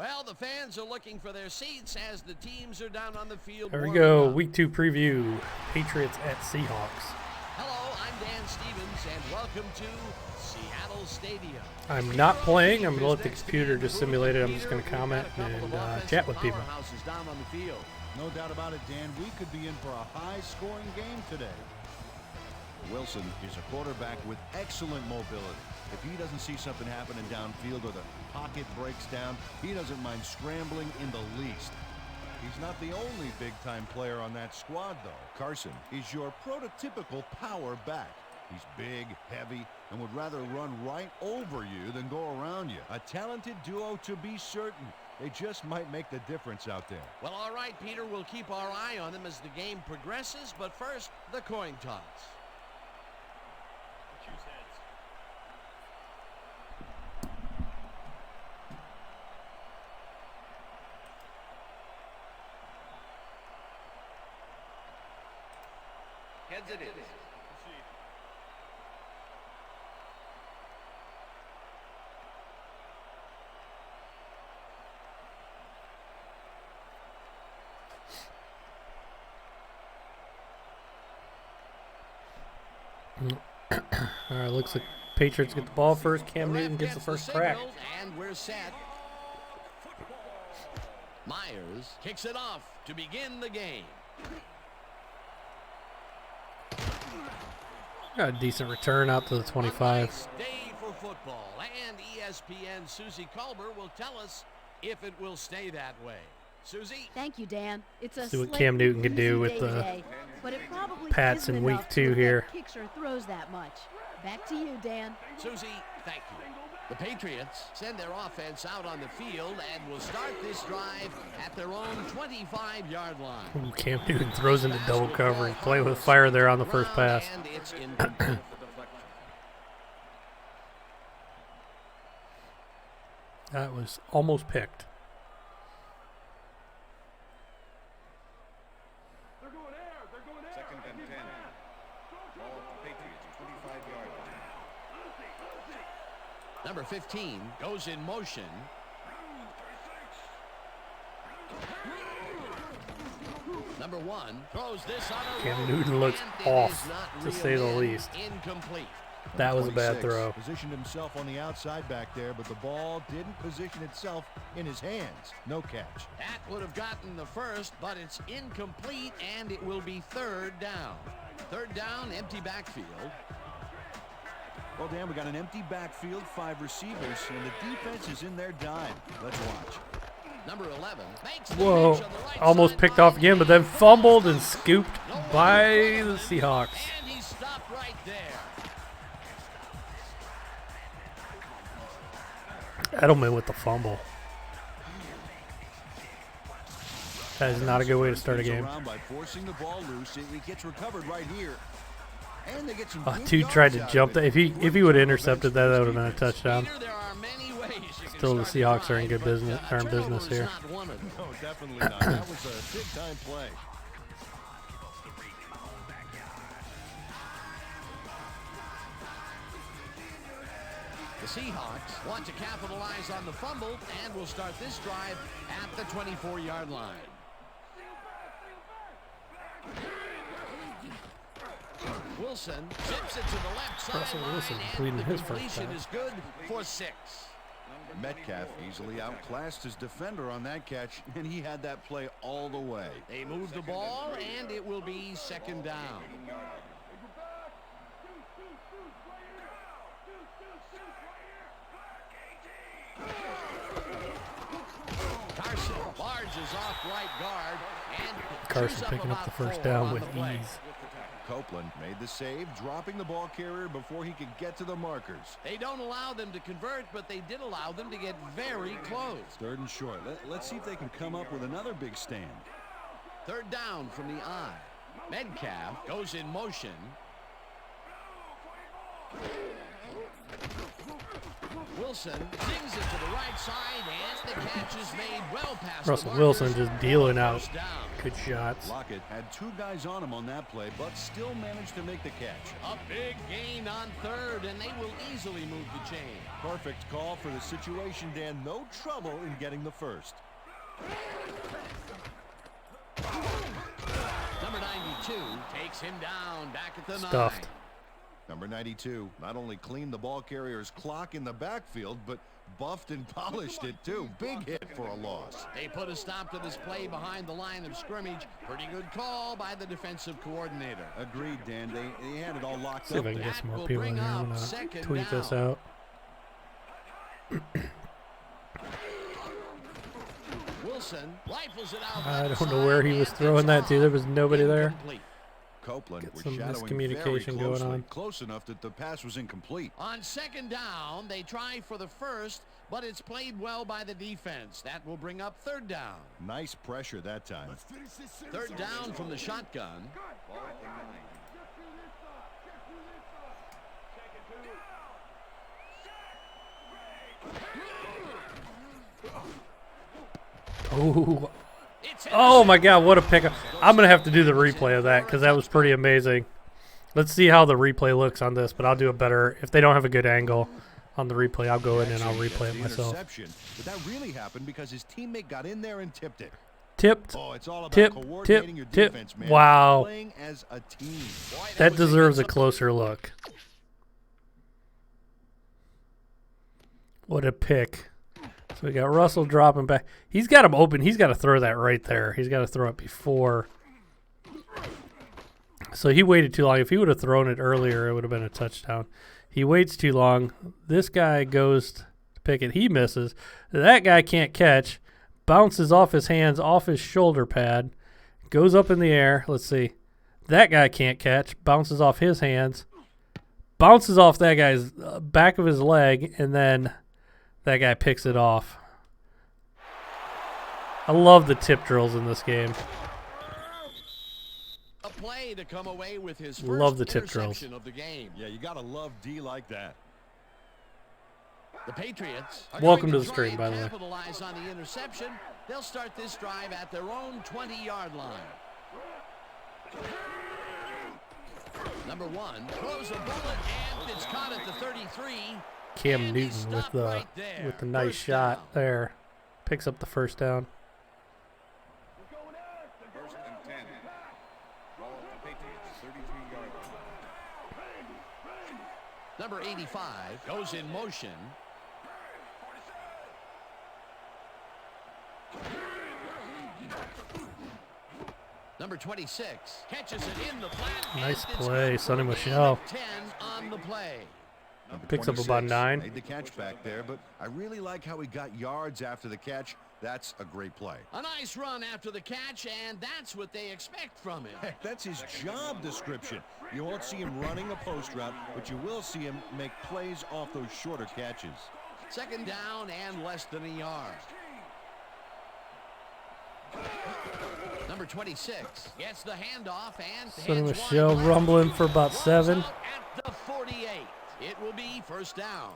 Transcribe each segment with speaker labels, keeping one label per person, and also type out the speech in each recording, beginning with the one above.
Speaker 1: Well, the fans are looking for their seats as the teams are down on the field.
Speaker 2: There we go. Week 2 preview. Patriots at Seahawks.
Speaker 1: Hello, I'm Dan Stevens, and welcome to Seattle Stadium.
Speaker 2: I'm not playing. I'm going to let the computer just simulate it. I'm just going to comment and chat with people.
Speaker 3: No doubt about it, Dan. We could be in for a high-scoring game today. Wilson is a quarterback with excellent mobility. If he doesn't see something happening downfield or the pocket breaks down, he doesn't mind scrambling in the least. He's not the only big-time player on that squad, though. Carson is your prototypical power back. He's big, heavy, and would rather run right over you than go around you. A talented duo to be certain. They just might make the difference out there.
Speaker 1: Well, all right, Peter, we'll keep our eye on them as the game progresses, but first, the coin toss. Heads it is.
Speaker 2: All right, looks like Patriots get the ball first. Cam Newton gets the first crack.
Speaker 1: And we're set. Myers kicks it off to begin the game.
Speaker 2: Got a decent return out to the 25.
Speaker 1: Nice day for football, and ESPN Susie Colbert will tell us if it will stay that way. Susie?
Speaker 4: Thank you, Dan. It's a
Speaker 2: See what Cam Newton can do with the Pats in week 2 here.
Speaker 4: Kicks or throws that much. Back to you, Dan.
Speaker 1: Susie, thank you. The Patriots send their offense out on the field and will start this drive at their own 25-yard line.
Speaker 2: Ooh, Cam Newton throws into double coverage. Playing with fire there on the first pass.
Speaker 1: And it's incomplete.
Speaker 2: That was almost picked.
Speaker 5: Second and 10. Ball at the Patriots, 25-yard line.
Speaker 1: Number 15 goes in motion. Number 1 throws this on a
Speaker 2: Cam
Speaker 1: roll,
Speaker 2: Newton looks
Speaker 1: and it
Speaker 2: off,
Speaker 1: is not
Speaker 2: to say
Speaker 1: reeled
Speaker 2: the
Speaker 1: in.
Speaker 2: least.
Speaker 1: Incomplete.
Speaker 2: That was a bad
Speaker 3: 26
Speaker 2: throw.
Speaker 3: Positioned himself on the outside back there, but the ball didn't position itself in his hands. No catch.
Speaker 1: That would have gotten the first, but it's incomplete, and it will be third down. Third down, empty backfield.
Speaker 3: Well, Dan, we got an empty backfield, 5 receivers, and the defense is in their dime. Let's watch.
Speaker 1: Number 11 makes the
Speaker 2: Whoa,
Speaker 1: catch on the right
Speaker 2: almost picked
Speaker 1: sideline.
Speaker 2: off again, but then fumbled and scooped by the Seahawks.
Speaker 1: And he stopped right there.
Speaker 2: Edelman with the fumble. That is not a good way to start a game.
Speaker 3: By forcing the ball loose, it gets recovered right here. And they get some
Speaker 2: Dude tried to jump that. If he would have intercepted that, that would have been a touchdown.
Speaker 1: Peter, there are many ways you can
Speaker 2: Still, the
Speaker 1: start
Speaker 2: Seahawks are in good business,
Speaker 1: but,
Speaker 2: are in
Speaker 1: turnover
Speaker 2: business
Speaker 1: is
Speaker 2: here.
Speaker 1: not one of them.
Speaker 3: No, definitely not. That was a big-time play.
Speaker 1: The Seahawks want to capitalize on the fumble and will start this drive at the 24-yard line. Wilson zips it to the left
Speaker 2: Russell
Speaker 1: sideline,
Speaker 2: Wilson
Speaker 1: and
Speaker 2: completing
Speaker 1: the
Speaker 2: his first
Speaker 1: completion
Speaker 2: pass.
Speaker 1: is good for 6.
Speaker 3: Metcalf easily outclassed his defender on that catch, and he had that play all the way.
Speaker 1: They move the ball, and it will be second down. Carson barges off right guard, and
Speaker 2: Carson
Speaker 1: chews
Speaker 2: picking up
Speaker 1: about
Speaker 2: the first
Speaker 1: 4
Speaker 2: down
Speaker 1: on
Speaker 2: with
Speaker 1: the play.
Speaker 2: ease.
Speaker 3: Copeland made the save, dropping the ball carrier before he could get to the markers.
Speaker 1: They don't allow them to convert, but they did allow them to get very close.
Speaker 3: 3rd and short. Let's see if they can come up with another big stand.
Speaker 1: Third down from the eye. Metcalf goes in motion. Wilson sings it to the right side, and the catch is made well past
Speaker 2: Russell
Speaker 1: the
Speaker 2: Wilson
Speaker 1: markers.
Speaker 2: just dealing out
Speaker 1: First down.
Speaker 2: Good shots.
Speaker 3: Lockett had 2 guys on him on that play, but still managed to make the catch.
Speaker 1: A big gain on third, and they will easily move the chain.
Speaker 3: Perfect call for the situation, Dan. No trouble in getting the first.
Speaker 1: Number 92 takes him down back at the
Speaker 2: Stuffed.
Speaker 1: 9.
Speaker 3: Number 92 not only cleaned the ball carrier's clock in the backfield, but buffed and polished it too. Big hit for a loss.
Speaker 1: They put a stop to this play behind the line of scrimmage. Pretty good call by the defensive coordinator.
Speaker 3: Agreed, Dan. They had it all locked
Speaker 2: See if
Speaker 3: up
Speaker 2: I can
Speaker 3: there.
Speaker 2: get some more
Speaker 1: will
Speaker 2: people in
Speaker 1: bring
Speaker 2: here. I'm
Speaker 1: up
Speaker 2: going to
Speaker 1: second
Speaker 2: tweet this
Speaker 1: down.
Speaker 2: out.
Speaker 1: Wilson rifles it out.
Speaker 2: I
Speaker 1: by the
Speaker 2: don't know where he
Speaker 1: side,
Speaker 2: was
Speaker 1: and
Speaker 2: throwing
Speaker 1: it's
Speaker 2: that to. There was nobody there.
Speaker 1: incomplete.
Speaker 3: Copeland
Speaker 2: Get
Speaker 3: was
Speaker 2: some
Speaker 3: shadowing
Speaker 2: miscommunication
Speaker 3: very
Speaker 2: going
Speaker 3: closely,
Speaker 2: on.
Speaker 3: close enough that the pass was incomplete.
Speaker 1: On second down, they try for the first, but it's played well by the defense. That will bring up third down.
Speaker 3: Nice pressure that time.
Speaker 1: Third down from the shotgun.
Speaker 5: Ball at the 9.
Speaker 2: Oh,
Speaker 1: It's
Speaker 2: oh my God, what a pickup. I'm going to have to do the replay of that because that was pretty amazing. Let's see how the replay looks on this, but I'll do it better. If they don't have a good angle on the replay, I'll go in and I'll
Speaker 3: Actually
Speaker 2: replay
Speaker 3: gets
Speaker 2: it
Speaker 3: the
Speaker 2: myself.
Speaker 3: interception, but that really happened because his teammate got in there and tipped it.
Speaker 2: Tipped.
Speaker 3: Oh, it's all about
Speaker 2: Tip,
Speaker 3: coordinating your
Speaker 2: tip.
Speaker 3: defense, man.
Speaker 2: Wow.
Speaker 3: Playing as a team.
Speaker 1: Boy,
Speaker 2: That
Speaker 1: was a
Speaker 2: deserves a
Speaker 1: good
Speaker 2: closer look. What a pick. So we got Russell dropping back. He's got him open. He's got to throw that right there. He's got to throw it before. So he waited too long. If he would have thrown it earlier, it would have been a touchdown. He waits too long. This guy goes to pick it. He misses. That guy can't catch. Bounces off his hands, off his shoulder pad. Goes up in the air. Let's see. That guy can't catch. Bounces off his hands. Bounces off that guy's back of his leg, and then that guy picks it off. I love the tip drills in this game.
Speaker 1: A play to come away with his first
Speaker 2: Love the tip drills.
Speaker 1: interception of the game.
Speaker 3: Yeah, you got to love D like that.
Speaker 1: The Patriots are
Speaker 2: Welcome
Speaker 1: going
Speaker 2: to the
Speaker 1: try
Speaker 2: stream,
Speaker 1: and
Speaker 2: by the way.
Speaker 1: capitalize on the interception. They'll start this drive at their own 20-yard line. Number 1 throws a bullet, and it's caught at the 33.
Speaker 2: Cam
Speaker 1: And he's
Speaker 2: Newton with
Speaker 1: stopped
Speaker 2: the
Speaker 1: right there.
Speaker 2: with the nice
Speaker 1: First
Speaker 2: shot
Speaker 1: down.
Speaker 2: there. Picks up the first down.
Speaker 5: First and 10. Ball at the Patriots 33-yard line.
Speaker 1: Number 85 goes in motion. Number 26 catches it in the flat.
Speaker 2: Nice
Speaker 1: and it's
Speaker 2: play,
Speaker 1: good for
Speaker 2: Sonny
Speaker 1: a gain
Speaker 2: Michel.
Speaker 1: of 10 on the play.
Speaker 3: Number
Speaker 2: Picks up
Speaker 3: 26
Speaker 2: about 9.
Speaker 3: Made the catch back there, but I really like how he got yards after the catch. That's a great play.
Speaker 1: A nice run after the catch, and that's what they expect from him.
Speaker 3: Heck, that's his job description. You won't see him running a post route, but you will see him make plays off those shorter catches.
Speaker 1: Second down and less than a yard. Number 26 gets the handoff and
Speaker 2: Sonny
Speaker 1: heads
Speaker 2: Michel
Speaker 1: wide left.
Speaker 2: rumbling for about
Speaker 1: Runs
Speaker 2: 7.
Speaker 1: out at the 48. It will be first down.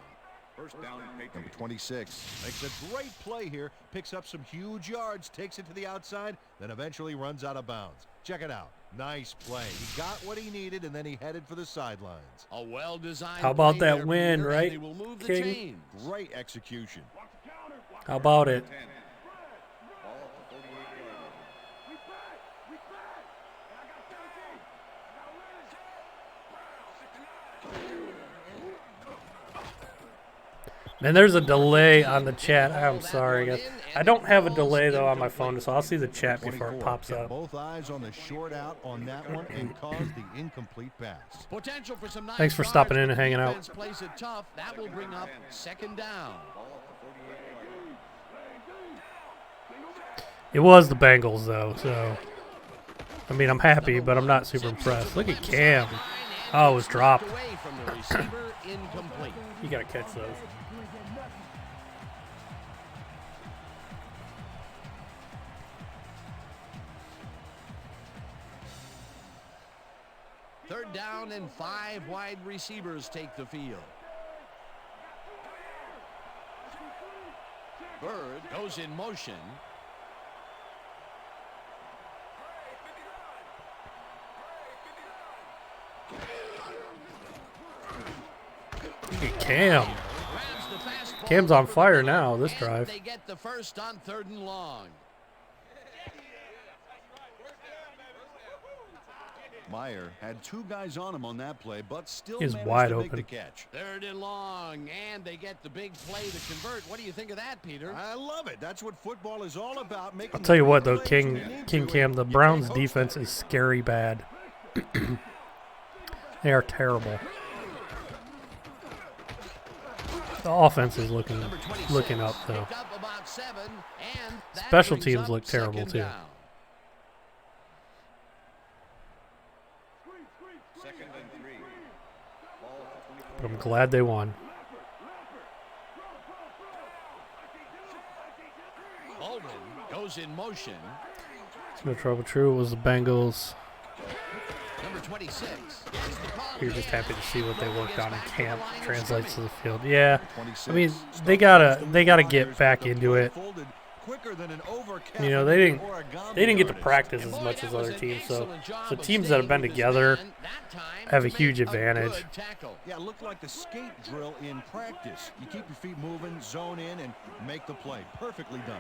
Speaker 5: First down,
Speaker 3: Number
Speaker 5: Patriots.
Speaker 3: 26 makes a great play here, picks up some huge yards, takes it to the outside, then eventually runs out of bounds. Check it out. Nice play. He got what he needed, and then he headed for the sidelines.
Speaker 1: A well-designed
Speaker 2: How about
Speaker 1: play
Speaker 2: that
Speaker 1: there,
Speaker 2: win,
Speaker 1: Peter, and
Speaker 2: right,
Speaker 1: they will move the
Speaker 2: King?
Speaker 1: chains.
Speaker 3: Great execution.
Speaker 2: How about it?
Speaker 5: 10. Ball at the 48-yard line.
Speaker 2: Man, there's a delay on the chat. I'm sorry, guys. I don't have a delay, though, on my phone, so I'll see the chat before it
Speaker 3: 24
Speaker 2: pops
Speaker 3: kept
Speaker 2: up.
Speaker 3: both eyes on the short out on that one and caused the incomplete pass.
Speaker 1: Potential for some nice
Speaker 2: Thanks for
Speaker 1: yards,
Speaker 2: stopping in
Speaker 1: but
Speaker 2: and hanging out.
Speaker 1: defense plays it tough. That will bring up second down.
Speaker 5: Ball at the 48-yard line.
Speaker 2: It was the Bengals, though, so... I mean, I'm happy, but I'm not super impressed. Look at Cam. Oh, it was dropped.
Speaker 1: Away from the receiver, incomplete.
Speaker 2: You got to catch those.
Speaker 1: Third down and 5 wide receivers take the field. Bird goes in motion.
Speaker 2: Cam.
Speaker 1: Grabs the fastball
Speaker 2: Cam's on
Speaker 1: over the
Speaker 2: fire
Speaker 1: middle,
Speaker 2: now, this
Speaker 1: and
Speaker 2: drive.
Speaker 1: They get the first on 3rd and long.
Speaker 3: Meyer had 2 guys on him on that play, but still
Speaker 2: He's
Speaker 3: managed
Speaker 2: wide
Speaker 3: to make
Speaker 2: open.
Speaker 3: the catch.
Speaker 1: 3rd and long, and they get the big play to convert. What do you think of that, Peter?
Speaker 3: I love it. That's what football is all about. Making
Speaker 2: I'll tell you
Speaker 3: the
Speaker 2: what,
Speaker 3: big
Speaker 2: though,
Speaker 3: plays when you need
Speaker 2: King
Speaker 3: to,
Speaker 2: Cam,
Speaker 3: and
Speaker 2: the
Speaker 3: you
Speaker 2: Browns'
Speaker 3: can't coach
Speaker 2: defense
Speaker 3: that.
Speaker 2: is scary bad. They are terrible. The offense is looking
Speaker 1: Number 26
Speaker 2: up, though.
Speaker 1: picked up about 7, and that
Speaker 2: Special
Speaker 1: brings
Speaker 2: teams
Speaker 1: up
Speaker 2: look terrible,
Speaker 1: 2nd
Speaker 2: too.
Speaker 1: down.
Speaker 5: 2nd and 3. Ball at the 24.
Speaker 2: But I'm glad they won.
Speaker 1: Baldwin goes in motion.
Speaker 2: It's no trouble. True, it was the Bengals.
Speaker 1: Number 26. Gets the call
Speaker 2: You're just
Speaker 1: again,
Speaker 2: happy to see what they
Speaker 1: and
Speaker 2: worked
Speaker 1: gets
Speaker 2: on in
Speaker 1: back to the
Speaker 2: camp
Speaker 1: line of
Speaker 2: translates to
Speaker 1: scrimmage.
Speaker 2: the field. Yeah,
Speaker 3: 26.
Speaker 2: I mean they gotta get back
Speaker 3: The
Speaker 2: into
Speaker 3: play
Speaker 2: it.
Speaker 3: folded quicker than an
Speaker 2: You know, they didn't
Speaker 3: origami
Speaker 2: they didn't get to
Speaker 3: artist.
Speaker 2: practice
Speaker 1: And
Speaker 2: as
Speaker 1: boy,
Speaker 2: much
Speaker 1: that
Speaker 2: as
Speaker 1: was
Speaker 2: other
Speaker 1: an
Speaker 2: teams. So
Speaker 1: excellent job
Speaker 2: the
Speaker 1: of
Speaker 2: teams that have
Speaker 1: staying
Speaker 2: been
Speaker 1: with his
Speaker 2: together
Speaker 1: man that time
Speaker 2: have a
Speaker 1: to
Speaker 2: huge
Speaker 1: make
Speaker 2: advantage.
Speaker 1: good tackle.
Speaker 3: Yeah, it looked like the skate drill in practice. You keep your feet moving, zone in, and make the play. Perfectly done.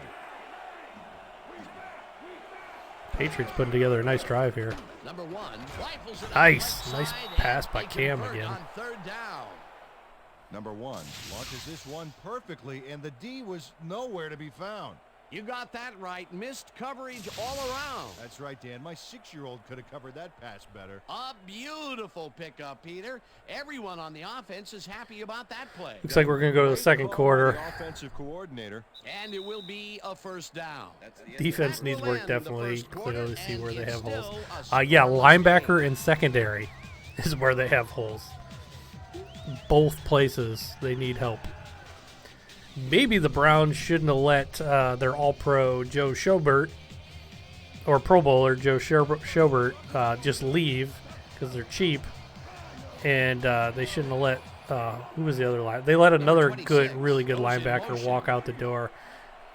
Speaker 2: Patriots putting together a nice drive here.
Speaker 1: Number 1 rifles it up
Speaker 2: Nice.
Speaker 1: right
Speaker 2: Nice
Speaker 1: side,
Speaker 2: pass
Speaker 1: and
Speaker 2: by
Speaker 1: they
Speaker 2: Cam
Speaker 1: convert
Speaker 2: again.
Speaker 1: on 3rd down.
Speaker 3: Number 1 launches this one perfectly, and the D was nowhere to be found.
Speaker 1: You got that right. Missed coverage all around.
Speaker 3: That's right, Dan. My 6-year-old could have covered that pass better.
Speaker 1: A beautiful pickup, Peter. Everyone on the offense is happy about that play.
Speaker 2: Looks like we're gonna go to the
Speaker 3: Great
Speaker 2: second
Speaker 3: call by
Speaker 2: quarter.
Speaker 3: the offensive coordinator.
Speaker 1: And it will be a 1st down.
Speaker 5: That's the end.
Speaker 2: Defense
Speaker 1: That
Speaker 2: needs
Speaker 1: will
Speaker 2: work
Speaker 1: end the
Speaker 2: definitely.
Speaker 1: first quarter,
Speaker 2: Clearly see
Speaker 1: and
Speaker 2: where they
Speaker 1: it's
Speaker 2: have holes.
Speaker 1: still a
Speaker 2: Yeah,
Speaker 1: scoreless
Speaker 2: linebacker
Speaker 1: game.
Speaker 2: and secondary is where they have holes. Both places they need help. Maybe the Browns shouldn't have let their All-Pro Joe Schobert or Pro Bowler Joe Schobert just leave because they're cheap, and they shouldn't have let who was the other line? They let another good, really good
Speaker 1: goes in
Speaker 2: linebacker
Speaker 1: motion.
Speaker 2: walk out the door,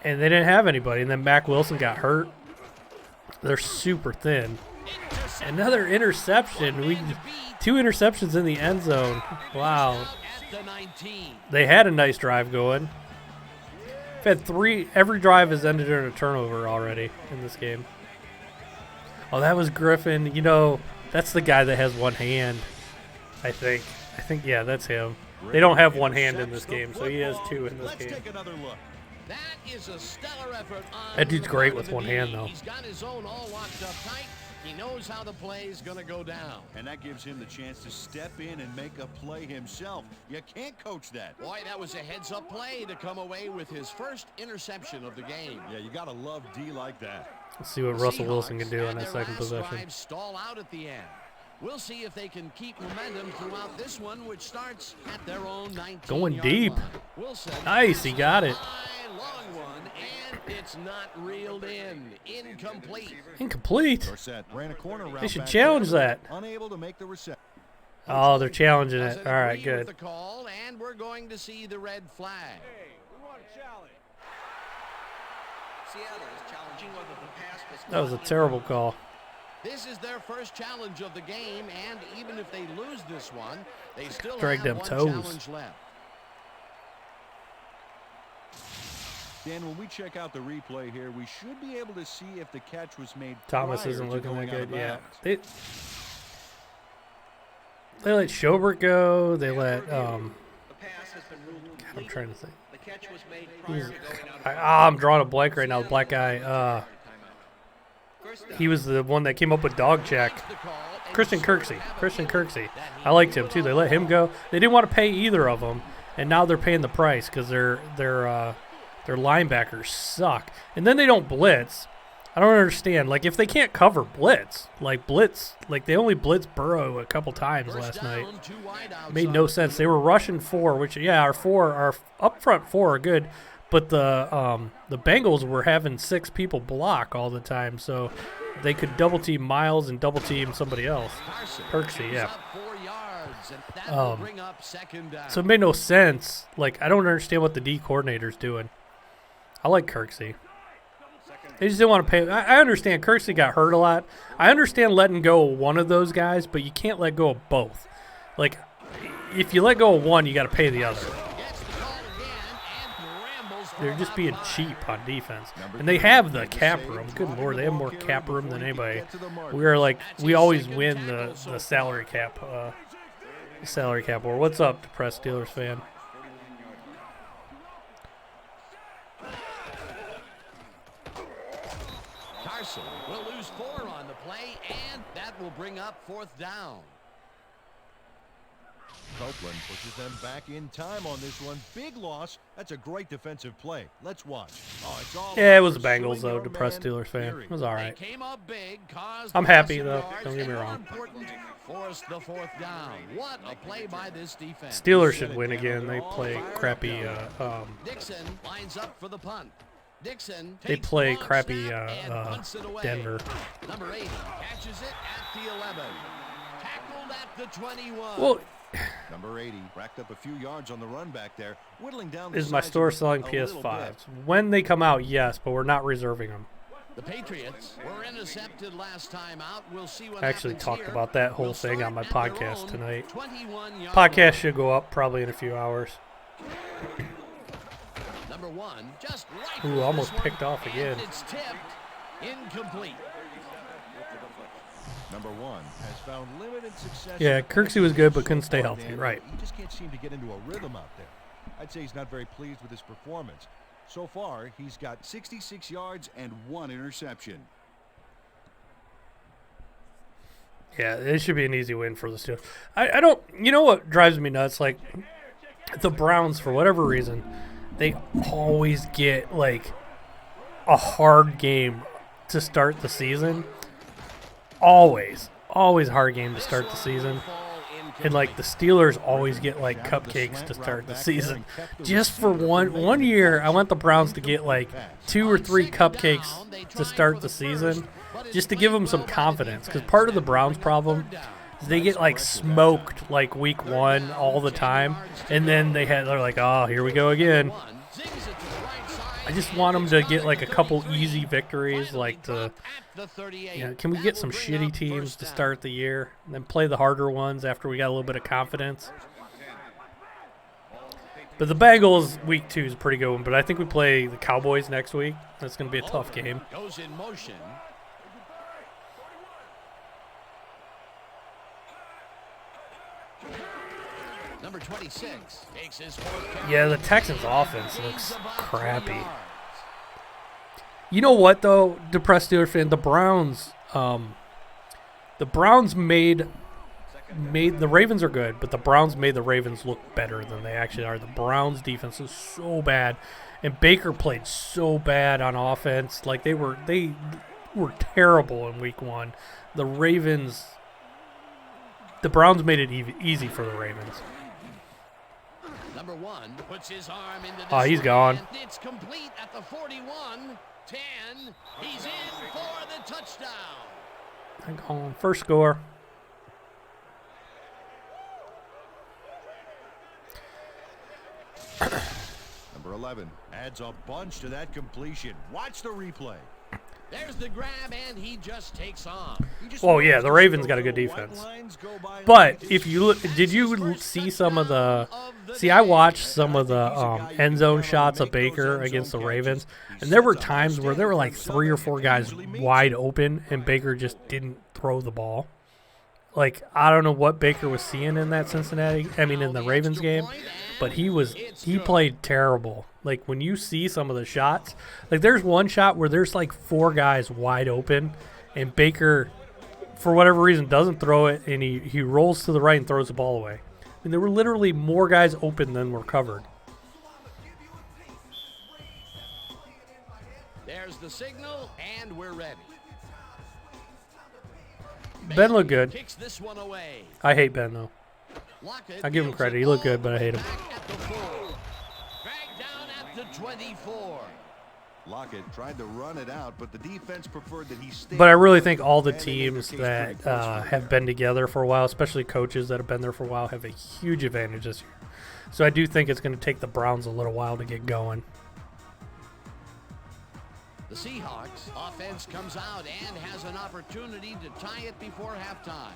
Speaker 2: and they didn't have anybody. And then Mac Wilson got hurt. They're super thin. Another interception. 2 interceptions in the end zone. Wow.
Speaker 1: At the 19.
Speaker 2: They had a nice drive going. They've had 3. Every drive has ended in a turnover already in this game. Oh, that was Griffin. You know, that's the guy that has one hand, I think. Yeah, that's him. They don't have one hand in this game, so he has 2 in this
Speaker 3: Let's
Speaker 2: game.
Speaker 3: take another look.
Speaker 1: That is a stellar effort on
Speaker 2: That dude's
Speaker 1: the
Speaker 2: great
Speaker 1: part of
Speaker 2: with one
Speaker 1: the
Speaker 2: hand,
Speaker 1: D.
Speaker 2: though.
Speaker 1: He's got his zone all locked up tight. He knows how the play is going to go down.
Speaker 3: And that gives him the chance to step in and make a play himself. You can't coach that.
Speaker 1: Boy, that was a heads-up play to come away with his first interception of the game.
Speaker 3: Yeah, you got to love D like that.
Speaker 2: Let's see what
Speaker 1: The
Speaker 2: Russell Wilson
Speaker 1: Seahawks
Speaker 2: can do on
Speaker 1: and
Speaker 2: that
Speaker 1: their
Speaker 2: second
Speaker 1: last
Speaker 2: possession.
Speaker 1: drive stall out at the end. We'll see if they can keep momentum throughout this one, which starts at their own 19-yard
Speaker 2: Going deep.
Speaker 1: line. Wilson,
Speaker 2: Nice, he got it.
Speaker 1: high, long one, and it's not reeled in. Incomplete.
Speaker 2: Incomplete.
Speaker 3: Dorsett ran a corner route.
Speaker 2: They should
Speaker 3: back
Speaker 2: challenge
Speaker 3: there,
Speaker 2: that.
Speaker 3: Unable to make the reception.
Speaker 2: Oh, they're challenging
Speaker 1: Doesn't
Speaker 2: it. All right,
Speaker 1: agree with
Speaker 2: good.
Speaker 1: the call, and we're going to see the red flag.
Speaker 5: Seattle is challenging whether the pass was
Speaker 2: That was a terrible call.
Speaker 1: This is their first challenge of the game, and even if they lose this one, they still
Speaker 2: Drag
Speaker 1: have
Speaker 2: them
Speaker 1: one
Speaker 2: toes.
Speaker 1: challenge left.
Speaker 3: Dan, when we check out the replay here, we should be able to see if the catch was made.
Speaker 2: Thomas
Speaker 3: prior
Speaker 2: isn't
Speaker 3: to
Speaker 2: looking
Speaker 3: going
Speaker 2: that
Speaker 3: out of
Speaker 2: good. Yeah.
Speaker 3: bounds.
Speaker 2: They let Schobert go. They let
Speaker 5: The pass has been ruled
Speaker 2: I'm
Speaker 5: complete.
Speaker 2: trying to think.
Speaker 5: The catch was made prior to going out of
Speaker 2: I'm drawing a blank right now. The black guy.
Speaker 5: timeout.
Speaker 2: He was the one that came up with dog check.
Speaker 1: The call, and
Speaker 2: Christian
Speaker 1: you sort of
Speaker 2: Kirksey.
Speaker 1: have a
Speaker 2: Christian
Speaker 1: feeling
Speaker 2: Kirksey.
Speaker 1: that he
Speaker 2: I liked him
Speaker 1: will
Speaker 2: too. They
Speaker 1: go
Speaker 2: let him
Speaker 1: out.
Speaker 2: go. They didn't want to pay either of them, and now they're paying the price because their linebackers suck. And then they don't blitz. I don't understand. Like if they can't cover blitz, like they only blitzed Burrow a couple times
Speaker 1: First
Speaker 2: last
Speaker 1: down,
Speaker 2: night.
Speaker 1: 2 wide
Speaker 2: Made no
Speaker 1: outside.
Speaker 2: sense. They were rushing 4, which our up front 4 are good, but the Bengals were having 6 people block all the time, so they could double team Miles and double team somebody else. Kirksey,
Speaker 1: He's
Speaker 2: yeah.
Speaker 1: up 4 yards, and that will bring up second down.
Speaker 2: So it made no sense. Like I don't understand what the D coordinator's doing. I like Kirksey. They just didn't want to pay. I understand Kirksey got hurt a lot. I understand letting go of one of those guys, but you can't let go of both. Like if you let go of one, you got to pay the other.
Speaker 1: Gets the call again and rambles for
Speaker 2: They're just
Speaker 1: about
Speaker 2: being
Speaker 1: 5.
Speaker 2: cheap on defense. And they have the cap room. Good Lord, they have more cap room than anybody. We always win the salary cap war. What's up, depressed Steelers fan?
Speaker 1: Carson will lose 4 on the play, and that will bring up 4th down.
Speaker 3: Copeland pushes them back in time on this one. Big loss. That's a great defensive play. Let's watch. Oh, it's all
Speaker 2: Yeah, it was the
Speaker 3: pursuing
Speaker 2: Bengals, though.
Speaker 3: your
Speaker 2: Depressed
Speaker 3: man,
Speaker 2: Steelers fan.
Speaker 3: period.
Speaker 2: It was all right.
Speaker 1: They came up big, caused
Speaker 2: I'm
Speaker 1: the
Speaker 2: happy,
Speaker 1: loss of
Speaker 2: though.
Speaker 1: yards,
Speaker 2: Don't get me
Speaker 1: and more
Speaker 2: wrong.
Speaker 1: important, forced the 4th down. What a play by this defense.
Speaker 2: Steelers should win again. They play crappy.
Speaker 1: Dixon lines up for the punt. Dixon
Speaker 2: They
Speaker 1: takes
Speaker 2: play
Speaker 1: the long
Speaker 2: crappy
Speaker 1: snap and punts it away.
Speaker 2: Denver.
Speaker 1: Number 80 catches it at the 11. Tackled at the 21.
Speaker 2: Well,
Speaker 3: Number 80 racked up a few yards on the run back there, whittling down the
Speaker 2: is my
Speaker 3: size
Speaker 2: store
Speaker 3: of it
Speaker 2: selling
Speaker 3: a little
Speaker 2: PS5s?
Speaker 3: bit.
Speaker 2: When they come out, yes, but we're not reserving them.
Speaker 1: The Patriots were intercepted last time out. We'll see what
Speaker 2: I actually
Speaker 1: happens
Speaker 2: talked
Speaker 1: here.
Speaker 2: about that whole
Speaker 1: We'll
Speaker 2: thing on my
Speaker 1: start at their
Speaker 2: podcast
Speaker 1: own
Speaker 2: tonight.
Speaker 1: 21-yard
Speaker 2: Podcast
Speaker 1: line.
Speaker 2: should go up probably in a few hours.
Speaker 1: Number 1 just right.
Speaker 2: Ooh, almost picked off again.
Speaker 1: It's tipped, incomplete.
Speaker 3: Number 1 has found limited success.
Speaker 2: Yeah, Kirksey was good, but couldn't stay healthy. Right.
Speaker 3: He just can't seem to get into a rhythm out there. I'd say he's not very pleased with his performance. So far, he's got 66 yards and 1 interception.
Speaker 2: Yeah, it should be an easy win for the Steelers. I don't. You know what drives me nuts? Like the Browns, for whatever reason, they always get like a hard game to start the season. Always a hard game to start the season. And like the Steelers always get like cupcakes to start the season. Just for one year, I want the Browns to get like 2 or 3 cupcakes to start the season, just to give them some confidence. Because part of the Browns' problem is they get like smoked like week 1 all the time, and then they're like, oh, here we go again. I just want them to get like a couple easy victories, like can we get some shitty teams to start the year and then play the harder ones after we got a little bit of confidence? But the Bengals week 2 is a pretty good one, but I think we play the Cowboys next week. That's going to be a tough game.
Speaker 1: Goes in motion. Number 26 takes his 4th carry.
Speaker 2: Yeah, the Texans' offense looks crappy. You know what, though, depressed Steelers fan? The Browns made the Ravens are good, but the Browns made the Ravens look better than they actually are. The Browns' defense is so bad, and Baker played so bad on offense. Like they were terrible in week 1. The Browns made it easy for the Ravens.
Speaker 1: Number 1 puts his arm into the
Speaker 2: He's gone.
Speaker 1: It's complete at the 41. 10. He's in for the touchdown.
Speaker 2: First score.
Speaker 3: Number 11 adds a bunch to that completion. Watch the replay.
Speaker 1: There's the grab, and he just takes off.
Speaker 2: Oh yeah, the Ravens got a good defense. But if you look, did you see some of the? See, I watched some of the end zone shots of Baker against the Ravens, and there were times where there were like 3 or 4 guys wide open, and Baker just didn't throw the ball. Like, I don't know what Baker was seeing in that in the Ravens game, but he played terrible. Like, when you see some of the shots, like there's one shot where there's like 4 guys wide open, and Baker, for whatever reason, doesn't throw it, and he rolls to the right and throws the ball away. I mean, there were literally more guys open than were covered.
Speaker 1: There's the signal, and we're ready.
Speaker 2: Ben looked good.
Speaker 1: Kicks this one away.
Speaker 2: I hate Ben, though.
Speaker 1: Lockett
Speaker 2: I give him credit. He looked good, but I hate him.
Speaker 1: back at the 4. Dragged down at the 24.
Speaker 3: Lockett tried to run it out, but the defense preferred that he stay.
Speaker 2: But I really think all the teams that have been together for a while, especially coaches that have been there for a while, have a huge advantage this year. So I do think it's going to take the Browns a little while to get going.
Speaker 1: The Seahawks offense comes out and has an opportunity to tie it before halftime.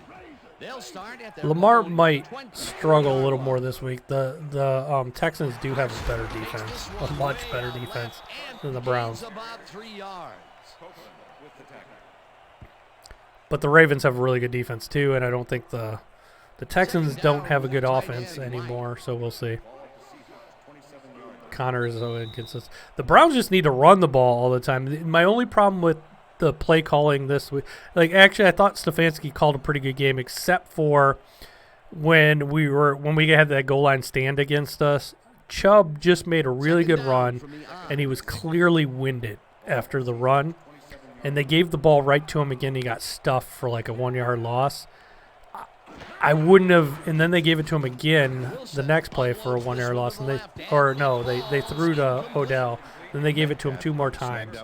Speaker 1: They'll start at their
Speaker 2: Lamar
Speaker 1: own
Speaker 2: might
Speaker 1: 20
Speaker 2: struggle a little more this week. The Texans do have a better defense, a much better defense than the Browns.
Speaker 1: About 3 yards.
Speaker 5: With the tackle.
Speaker 2: But the Ravens have a really good defense too, and I don't think the Texans don't have a good offense anymore, so we'll see. Connor is so inconsistent. The Browns just need to run the ball all the time. My only problem with the play calling this week, actually I thought Stefanski called a pretty good game, except for when we had that goal line stand against us. Chubb just made a really good run, and he was clearly winded after the run, and they gave the ball right to him again. He got stuffed for like a 1-yard loss. I wouldn't have, and then they gave it to him again the next play for a 1-yard loss, and they threw to Odell. Then they gave it to him 2 more times.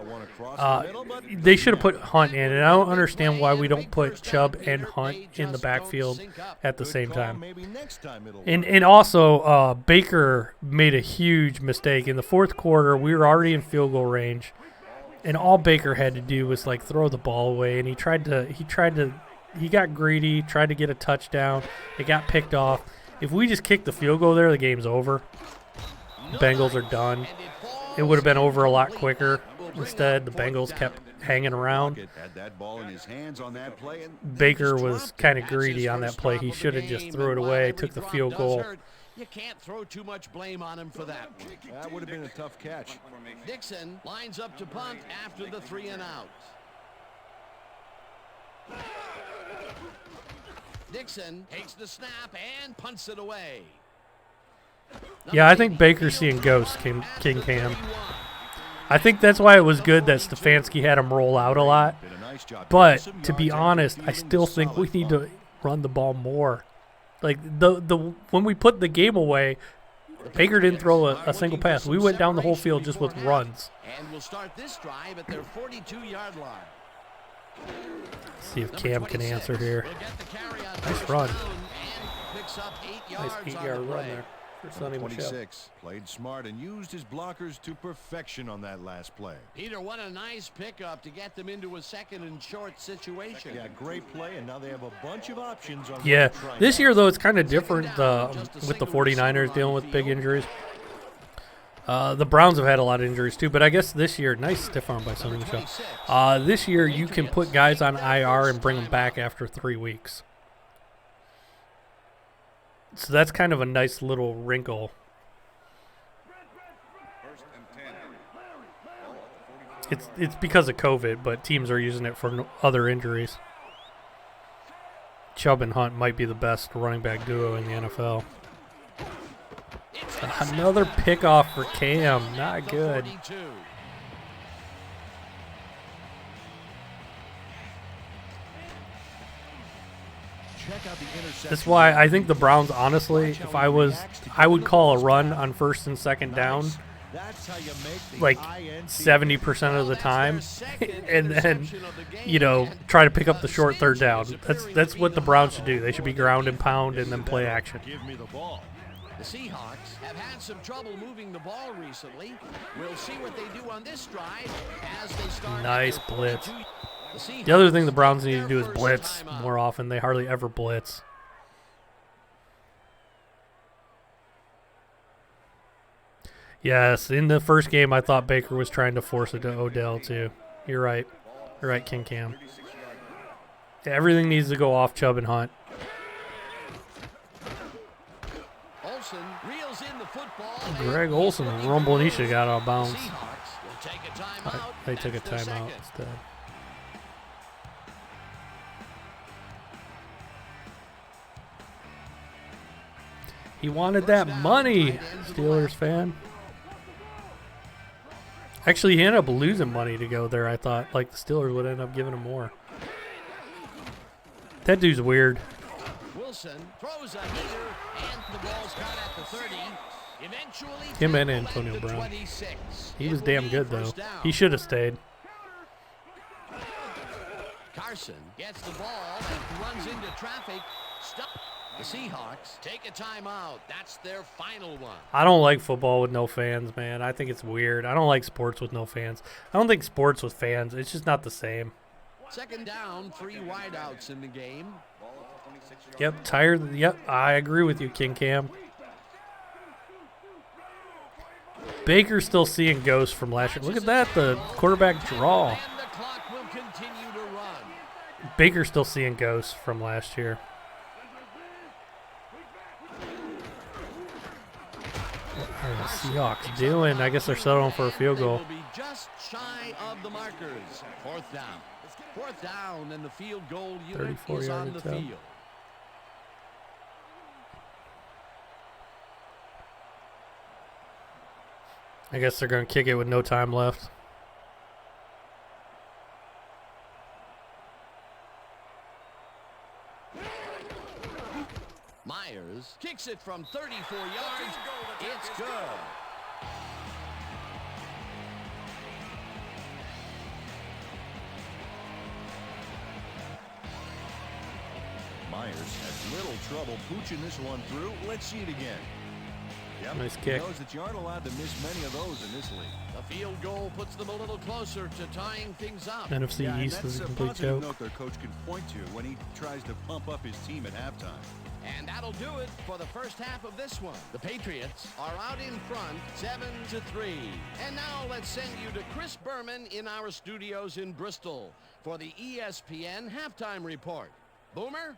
Speaker 2: They should have put Hunt in, and I don't understand why we don't put Chubb and Hunt in the backfield at the same time. And also, Baker made a huge mistake. In the fourth quarter, we were already in field goal range, and all Baker had to do was throw the ball away, and he got greedy, tried to get a touchdown. It got picked off. If we just kick the field goal there, the game's over. Bengals are done. It would have been over a lot quicker. Instead, the Bengals kept hanging around. Baker was kind of greedy on that play. He should have just threw it away, took the field goal.
Speaker 1: You can't throw too much blame on him for that one.
Speaker 3: That would have been a tough catch.
Speaker 1: Dixon lines up to punt after the 3 and out. Dixon takes the snap and punts it away.
Speaker 2: Yeah, I think Baker's seeing ghosts, King Cam. I think that's why it was good that Stefanski had him roll out a lot. But to be honest, I still think we need to run the ball more. When we put the game away, Baker didn't throw a single pass. We went down the whole field just with runs.
Speaker 1: And we'll start this drive at their 42-yard line.
Speaker 2: See if Cam can answer here. Nice run. Nice 8-yard run there.
Speaker 3: 26 played smart and used his blockers to perfection on that last play.
Speaker 1: Peter, what a nice pickup to get them into a second and short situation.
Speaker 3: Yeah, great play, and now they have a bunch of options.
Speaker 2: Yeah, this year, though, it's kind of different with the 49ers dealing with big injuries. The Browns have had a lot of injuries, too, but I guess this year, nice stiff arm by Sonny Michel. This year, you can put guys on IR and bring them back after 3 weeks. So that's kind of a nice little wrinkle. It's because of COVID, but teams are using it for other injuries. Chubb and Hunt might be the best running back duo in the NFL. Another pickoff for Cam. Not good. That's why I think the Browns, honestly, if I would call a run on first and second down like 70% of the time, and then, try to pick up the short third down. That's what the Browns should do. They should be ground and pound and then play action.
Speaker 1: The Seahawks have had some trouble moving the ball recently. We'll see what they do on this drive as they start.
Speaker 2: Nice blitz. The other thing the Browns need to do is blitz more often. They hardly ever blitz. Yes, in the first game, I thought Baker was trying to force it to Odell, too. You're right. You're right, King Cam. Yeah, everything needs to go off Chubb and Hunt.
Speaker 1: Olsen reels in the football.
Speaker 2: Greg Olsen rumbling. He should have got out of bounds. They took a timeout instead. He wanted that money, Steelers fan. Actually, he ended up losing money to go there, I thought. Like, the Steelers would end up giving him more. That dude's weird.
Speaker 1: Wilson throws a heater, and the ball's caught at the 30. Eventually,
Speaker 2: him and Antonio Brown. He was damn good, though. He should have stayed.
Speaker 1: Carson gets the ball and runs into traffic. Stop. The Seahawks take a timeout. That's their final one.
Speaker 2: I don't like football with no fans, man. I think it's weird. I don't like sports with no fans. I don't think sports with fans, it's just not the same.
Speaker 1: Second down, 3 wideouts in the game.
Speaker 2: Yep, tired. Yep, I agree with you, King Cam. Baker's still seeing ghosts from last year. Look at that, the quarterback draw.
Speaker 1: And the clock will continue to run.
Speaker 2: Baker's still seeing ghosts from last year. What are the Seahawks doing? I guess they're settling for a field goal.
Speaker 1: They will be just shy of the markers. Fourth down. Fourth down, and the field goal unit
Speaker 2: 34
Speaker 1: is on
Speaker 2: yard
Speaker 1: the
Speaker 2: attempt.
Speaker 1: field.
Speaker 2: I guess they're going to kick it with no time left.
Speaker 1: Myers kicks it from 34 yards. It's good.
Speaker 3: Myers has little trouble pooching this one through. Let's see it again. Yep.
Speaker 2: Nice
Speaker 3: He
Speaker 2: kick.
Speaker 3: knows that you aren't allowed to miss many of those in this league.
Speaker 1: The field goal puts them a little closer to tying things up.
Speaker 2: NFC
Speaker 3: Yeah, and
Speaker 2: East is
Speaker 3: that's
Speaker 2: a
Speaker 3: a
Speaker 2: complete
Speaker 3: positive
Speaker 2: joke.
Speaker 3: note their coach can point to when he tries to pump up his team at halftime.
Speaker 1: And that'll do it for the first half of this one. The Patriots are out in front, 7-3. And now let's send you to Chris Berman in our studios in Bristol for the ESPN halftime report. Boomer?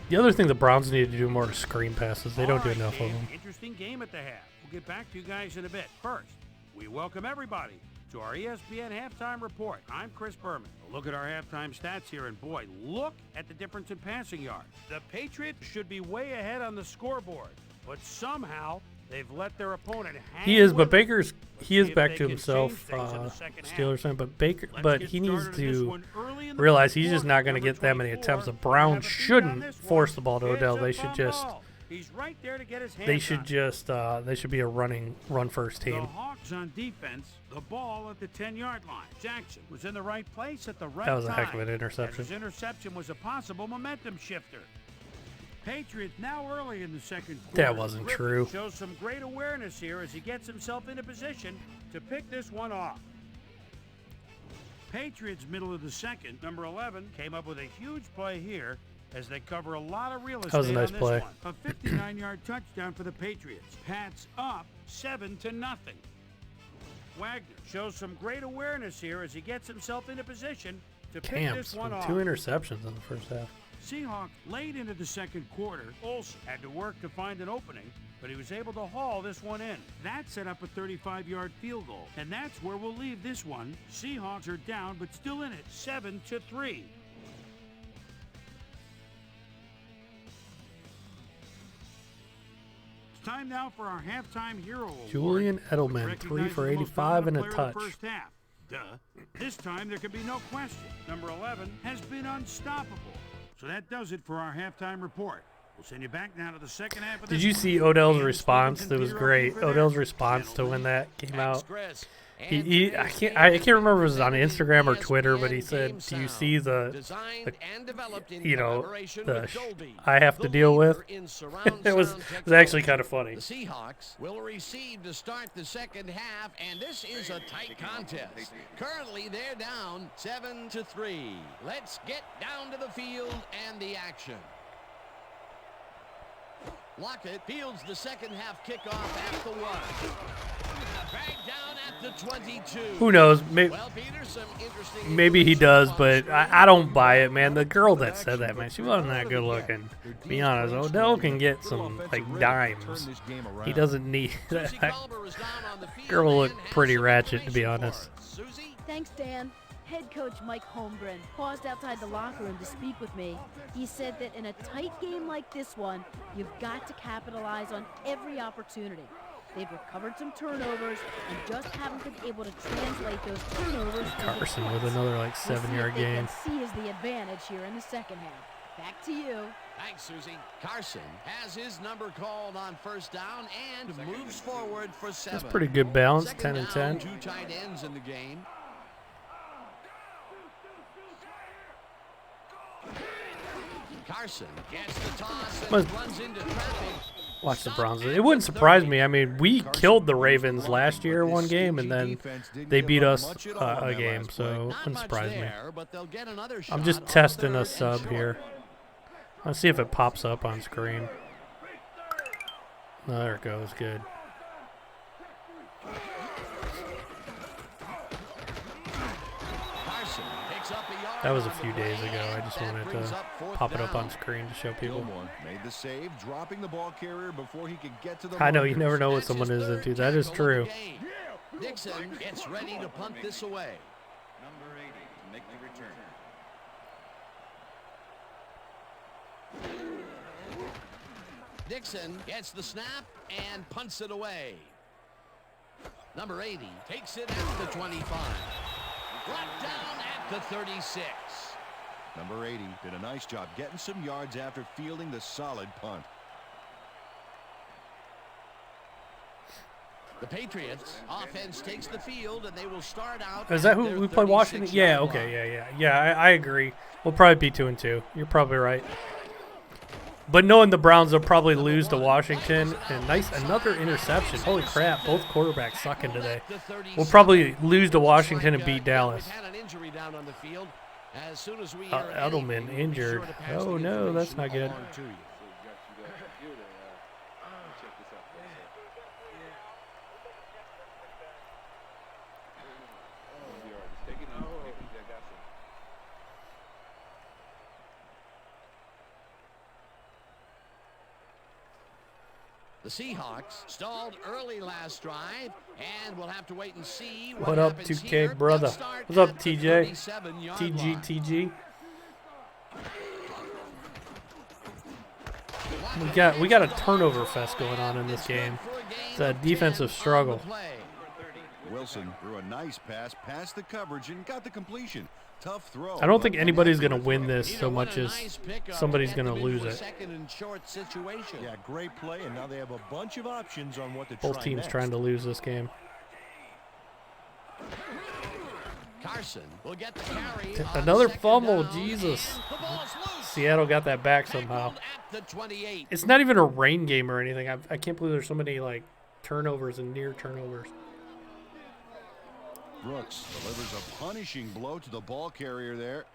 Speaker 2: The other thing the Browns need to do more is screen passes. They don't do enough of them.
Speaker 6: Interesting game at the half. We'll get back to you guys in a bit. First, we welcome everybody to our ESPN halftime report. I'm Chris Berman. A look at our halftime stats here, and boy, look at the difference in passing yards. The Patriots should be way ahead on the scoreboard, but somehow they've let their opponent hang.
Speaker 2: He is, but
Speaker 6: with them.
Speaker 2: Baker's he is back to himself. Steelers fan, but Baker, but he needs to realize he's just not going to get that many attempts. The Browns shouldn't force the ball to Odell. They should just
Speaker 6: He's right there to get his hands
Speaker 2: they should
Speaker 6: on it.
Speaker 2: just they should be a run first
Speaker 6: The
Speaker 2: team.
Speaker 6: Hawks on defense, the ball at the 10-yard line. Jackson was in the right place at the right time.
Speaker 2: That was a heck of an interception.
Speaker 6: As his interception was a possible momentum shifter. Patriots now early in the second quarter.
Speaker 2: That wasn't
Speaker 6: Griffin
Speaker 2: true.
Speaker 6: Shows some great awareness here as he gets himself into position to pick this one off. Patriots middle of the second, number 11, came up with a huge play here as they cover a lot of real estate.
Speaker 2: That was a nice
Speaker 6: on this
Speaker 2: play.
Speaker 6: one. A 59-yard touchdown for the Patriots. Pats up 7-0. Wagner shows some great awareness here as he gets himself into position to pick
Speaker 2: Camps
Speaker 6: this one
Speaker 2: with
Speaker 6: off.
Speaker 2: 2 interceptions in the first half.
Speaker 6: Seahawks late into the second quarter. Olsen had to work to find an opening, but he was able to haul this one in. That set up a 35-yard field goal, and that's where we'll leave this one. Seahawks are down, but still in it, 7-3. It's time now for our halftime hero award.
Speaker 2: Julian Edelman,
Speaker 6: Recognizes
Speaker 2: 3 for
Speaker 6: the most
Speaker 2: 85 and a
Speaker 6: dominant player in
Speaker 2: touch.
Speaker 6: the first half. Duh. This time there can be no question. Number 11 has been unstoppable. So that does it for our halftime report. We'll send you back now to the second half of this
Speaker 2: Did you
Speaker 6: one.
Speaker 2: see Odell's
Speaker 6: Dan
Speaker 2: response?
Speaker 6: Stevens
Speaker 2: That
Speaker 6: and
Speaker 2: was
Speaker 6: Peter
Speaker 2: great.
Speaker 6: O'Keefe are
Speaker 2: Odell's
Speaker 6: there.
Speaker 2: response to when that came out.
Speaker 1: Chris.
Speaker 2: I can't remember if it was on Instagram or Twitter, but he said, "Do you see the you know, the I have to deal with?" It was actually kind of funny.
Speaker 1: The Seahawks will receive to start the second half, and this is a tight contest. Currently, they're down 7-3. Let's get down to the field and the action. Lockett fields the second half kickoff at the 1. Dragged down at the 22.
Speaker 2: Who knows?
Speaker 1: Well, Peter, some interesting
Speaker 2: Maybe he does, but I don't buy it, man. The girl that said that, man, she wasn't that good looking. To be honest, Odell can get some like dimes. He doesn't need that. Girl looked pretty ratchet, to be honest.
Speaker 1: Susie?
Speaker 4: Thanks, Dan. Head coach Mike Holmgren paused outside the locker room to speak with me. He said that in a tight game like this one, you've got to capitalize on every opportunity. They've recovered some turnovers and just haven't been able to translate those turnovers into
Speaker 2: Carson
Speaker 4: points.
Speaker 2: with another like
Speaker 4: We'll see
Speaker 2: 7-yard
Speaker 4: if they
Speaker 2: gain.
Speaker 4: can see is the advantage here in the second half. Back to you.
Speaker 1: Thanks, Susie. Carson has his number called on first down and moves forward for 7.
Speaker 2: That's pretty good balance,
Speaker 1: Second
Speaker 2: 10 and
Speaker 1: down,
Speaker 2: 10.
Speaker 1: 2 tight ends in the game. Carson gets the toss and
Speaker 2: Must-
Speaker 1: runs into traffic.
Speaker 2: Watch the Browns. It wouldn't surprise me. I mean, we killed the Ravens last year one game, and then they beat us a game, so it wouldn't surprise me. I'm just testing a sub here. Let's see if it pops up on screen. Oh, there it goes. Good. That was a few days ago. I just wanted to pop it up on screen to show people.
Speaker 3: Made the save, dropping the ball carrier before he could get to the
Speaker 2: I know, you never know what someone is into. That is true.
Speaker 1: Dixon gets ready to punt this away.
Speaker 5: Number 80 to make the return.
Speaker 1: Dixon gets the snap and punts it away. Number 80 takes it at the 25. Brought down at the 36.
Speaker 3: Number 80 did a nice job getting some yards after fielding the solid punt.
Speaker 1: The Patriots offense takes the field, and they will start out.
Speaker 2: Is that who we play, Washington? Yeah, okay, yeah. I agree. We'll probably be 2-2. You're probably right. But knowing the Browns will probably lose to Washington, and another interception. Holy crap, both quarterbacks sucking today. We'll probably lose to Washington and beat Dallas. Edelman injured. Oh no, that's not good.
Speaker 1: The Seahawks stalled early last drive, and we'll have to wait and see
Speaker 2: what up, 2K brother. What's up, TJ? TG. We got a turnover fest going on in this game. It's a defensive struggle.
Speaker 3: Wilson threw a nice pass past the coverage and got the completion. Tough throw.
Speaker 2: I don't think anybody's going to win this so much as somebody's going to lose it.
Speaker 3: Yeah, great play, and now they have a bunch of options on what to try.
Speaker 2: Both teams trying to lose this game.
Speaker 1: Carson will get the carry.
Speaker 2: Another fumble, Jesus. Seattle got that back somehow. It's not even a rain game or anything. I can't believe there's so many like turnovers and near turnovers.
Speaker 3: Brooks delivers a punishing blow to the ball carrier there,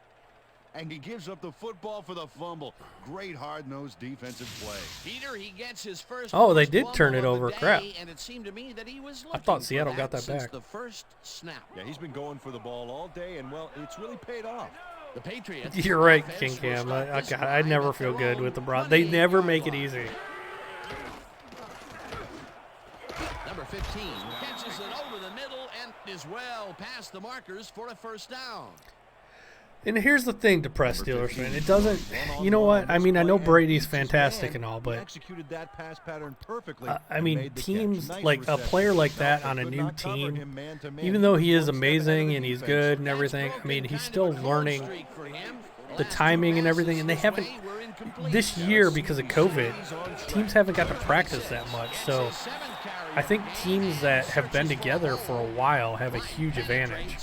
Speaker 3: and he gives up the football for the fumble. Great hard-nosed defensive play.
Speaker 1: Peter, he gets his first.
Speaker 2: Oh, they did turn it over. Crap.
Speaker 1: And it seemed to me that he was
Speaker 2: I thought Seattle got that back.
Speaker 1: The first snap.
Speaker 3: Yeah, he's been going for the ball all day, and well, it's really paid off.
Speaker 1: The Patriots.
Speaker 2: You're right, King Cam. I never feel good with the Browns. They never make it easy.
Speaker 1: Number 15 catches it over the middle and is well past the markers for a first down.
Speaker 2: And here's the thing, depressed Steelers fan. It doesn't, you know what? I mean, I know Brady's fantastic and all, but I mean, teams like a player like that on a new team, even though he is amazing and he's good and everything, I mean, he's still learning the timing and everything. And they haven't, this year because of COVID, teams haven't got to practice that much. So I think teams that have been together for a while have a huge advantage.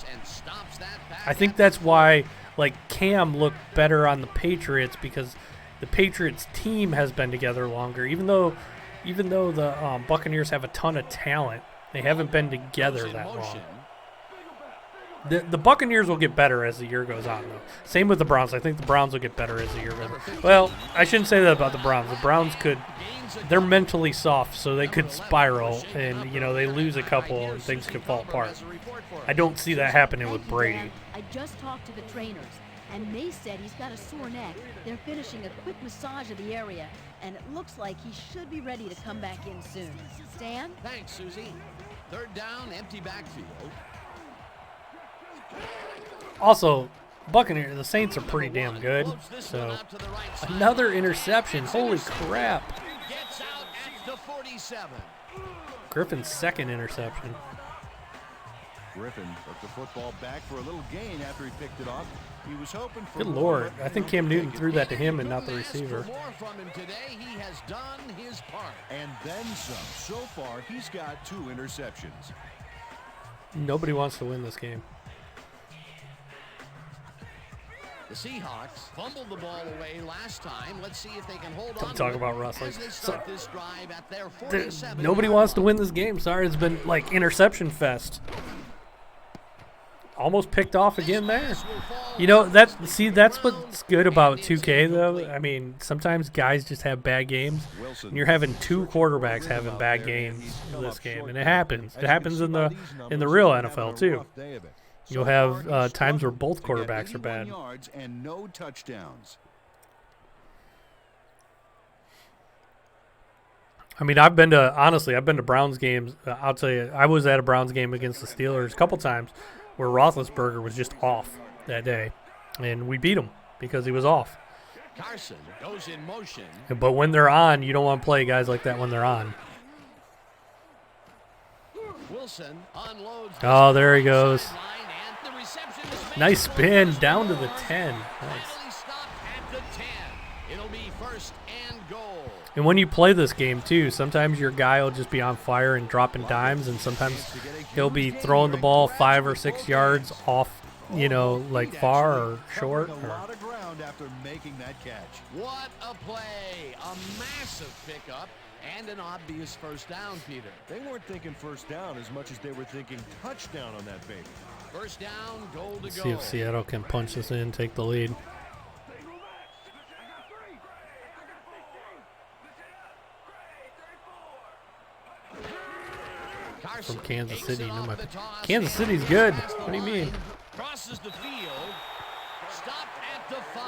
Speaker 2: I think that's why, like, Cam looked better on the Patriots because the Patriots team has been together longer. Even though the Buccaneers have a ton of talent, they haven't been together that long. The Buccaneers will get better as the year goes on, though. Same with the Browns. I think the Browns will get better as the year goes on. Well, I shouldn't say that about the Browns. The Browns they're mentally soft, so they could spiral, and, you know, they lose a couple and things could fall apart. I don't see that happening with Brady.
Speaker 4: I just talked to the trainers, and they said he's got a sore neck. They're finishing a quick massage of the area, and it looks like he should be ready to come back in soon. Stan?
Speaker 1: Thanks, Susie. Third down, empty backfield.
Speaker 2: Also, Buccaneers, the Saints are pretty damn good. So, another interception. Holy crap.
Speaker 1: Gets out at the 47.
Speaker 2: Griffin's second interception.
Speaker 3: Griffin took the football back for a little gain after he picked it off. He was hoping for
Speaker 2: Good Lord. I think Cam Newton threw that to him and not the receiver.
Speaker 1: More from him today. He has done his part.
Speaker 3: And then some. So far, he's got 2 interceptions.
Speaker 2: Nobody wants to win this game.
Speaker 1: The Seahawks fumbled the ball away last time. Let's see if they can hold on.
Speaker 2: Don't talk
Speaker 1: to
Speaker 2: about
Speaker 1: it
Speaker 2: wrestling.
Speaker 1: as they start this drive at their
Speaker 2: There-
Speaker 1: 47
Speaker 2: nobody
Speaker 1: yard
Speaker 2: wants to
Speaker 1: line.
Speaker 2: win this game. Sorry, it's been like interception fest. Almost picked off again there. You know, that's what's good about 2K though. I mean, sometimes guys just have bad games, and you're having two quarterbacks having bad games in this game, and it happens. It happens in the real NFL too. You'll have times where both quarterbacks are bad.
Speaker 3: Yards and no touchdowns.
Speaker 2: I mean, I've been to Browns games. I'll tell you, I was at a Browns game against the Steelers a couple times where Roethlisberger was just off that day, and we beat him because he was off.
Speaker 1: Carson goes in motion.
Speaker 2: But when they're on, you don't want to play guys like that when they're on.
Speaker 1: Wilson unloads.
Speaker 2: Oh, there he goes.
Speaker 1: Sideline, and the reception is made.
Speaker 2: Nice spin down to the 10. Nice.
Speaker 1: Finally stopped at the 10. It'll be first and goal.
Speaker 2: And when you play this game, too, sometimes your guy will just be on fire and dropping dimes, and sometimes he'll be throwing the ball 5 or 6 yards off, you know, like far or short.
Speaker 3: A lot of ground after making that catch.
Speaker 1: What a play. A massive pickup and an obvious first down, Peter.
Speaker 7: They weren't thinking first down as much as they were thinking touchdown on that baby.
Speaker 1: First down, goal to
Speaker 2: See
Speaker 1: go.
Speaker 2: if Seattle can punch this in, take the lead.
Speaker 1: Carson
Speaker 2: From Kansas
Speaker 1: takes
Speaker 2: City.
Speaker 1: it
Speaker 2: No,
Speaker 1: off
Speaker 2: my-
Speaker 1: the toss
Speaker 2: Kansas
Speaker 1: and
Speaker 2: City's good.
Speaker 1: across the
Speaker 2: What do you mean?
Speaker 1: line. Crosses the field. Stopped at the 5.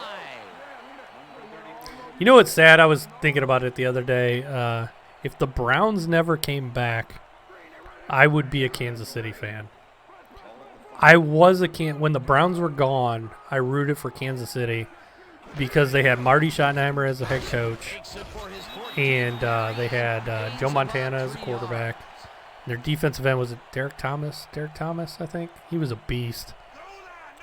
Speaker 2: You know what's sad? I was thinking about it the other day. If the Browns never came back, I would be a Kansas City fan. I was when the Browns were gone, I rooted for Kansas City because they had Marty Schottenheimer as the head coach,
Speaker 1: Takes it for his 14th
Speaker 2: and they had Joe Montana as a quarterback. Their defensive end was it Derek Thomas? Derek Thomas, I think. He was a beast.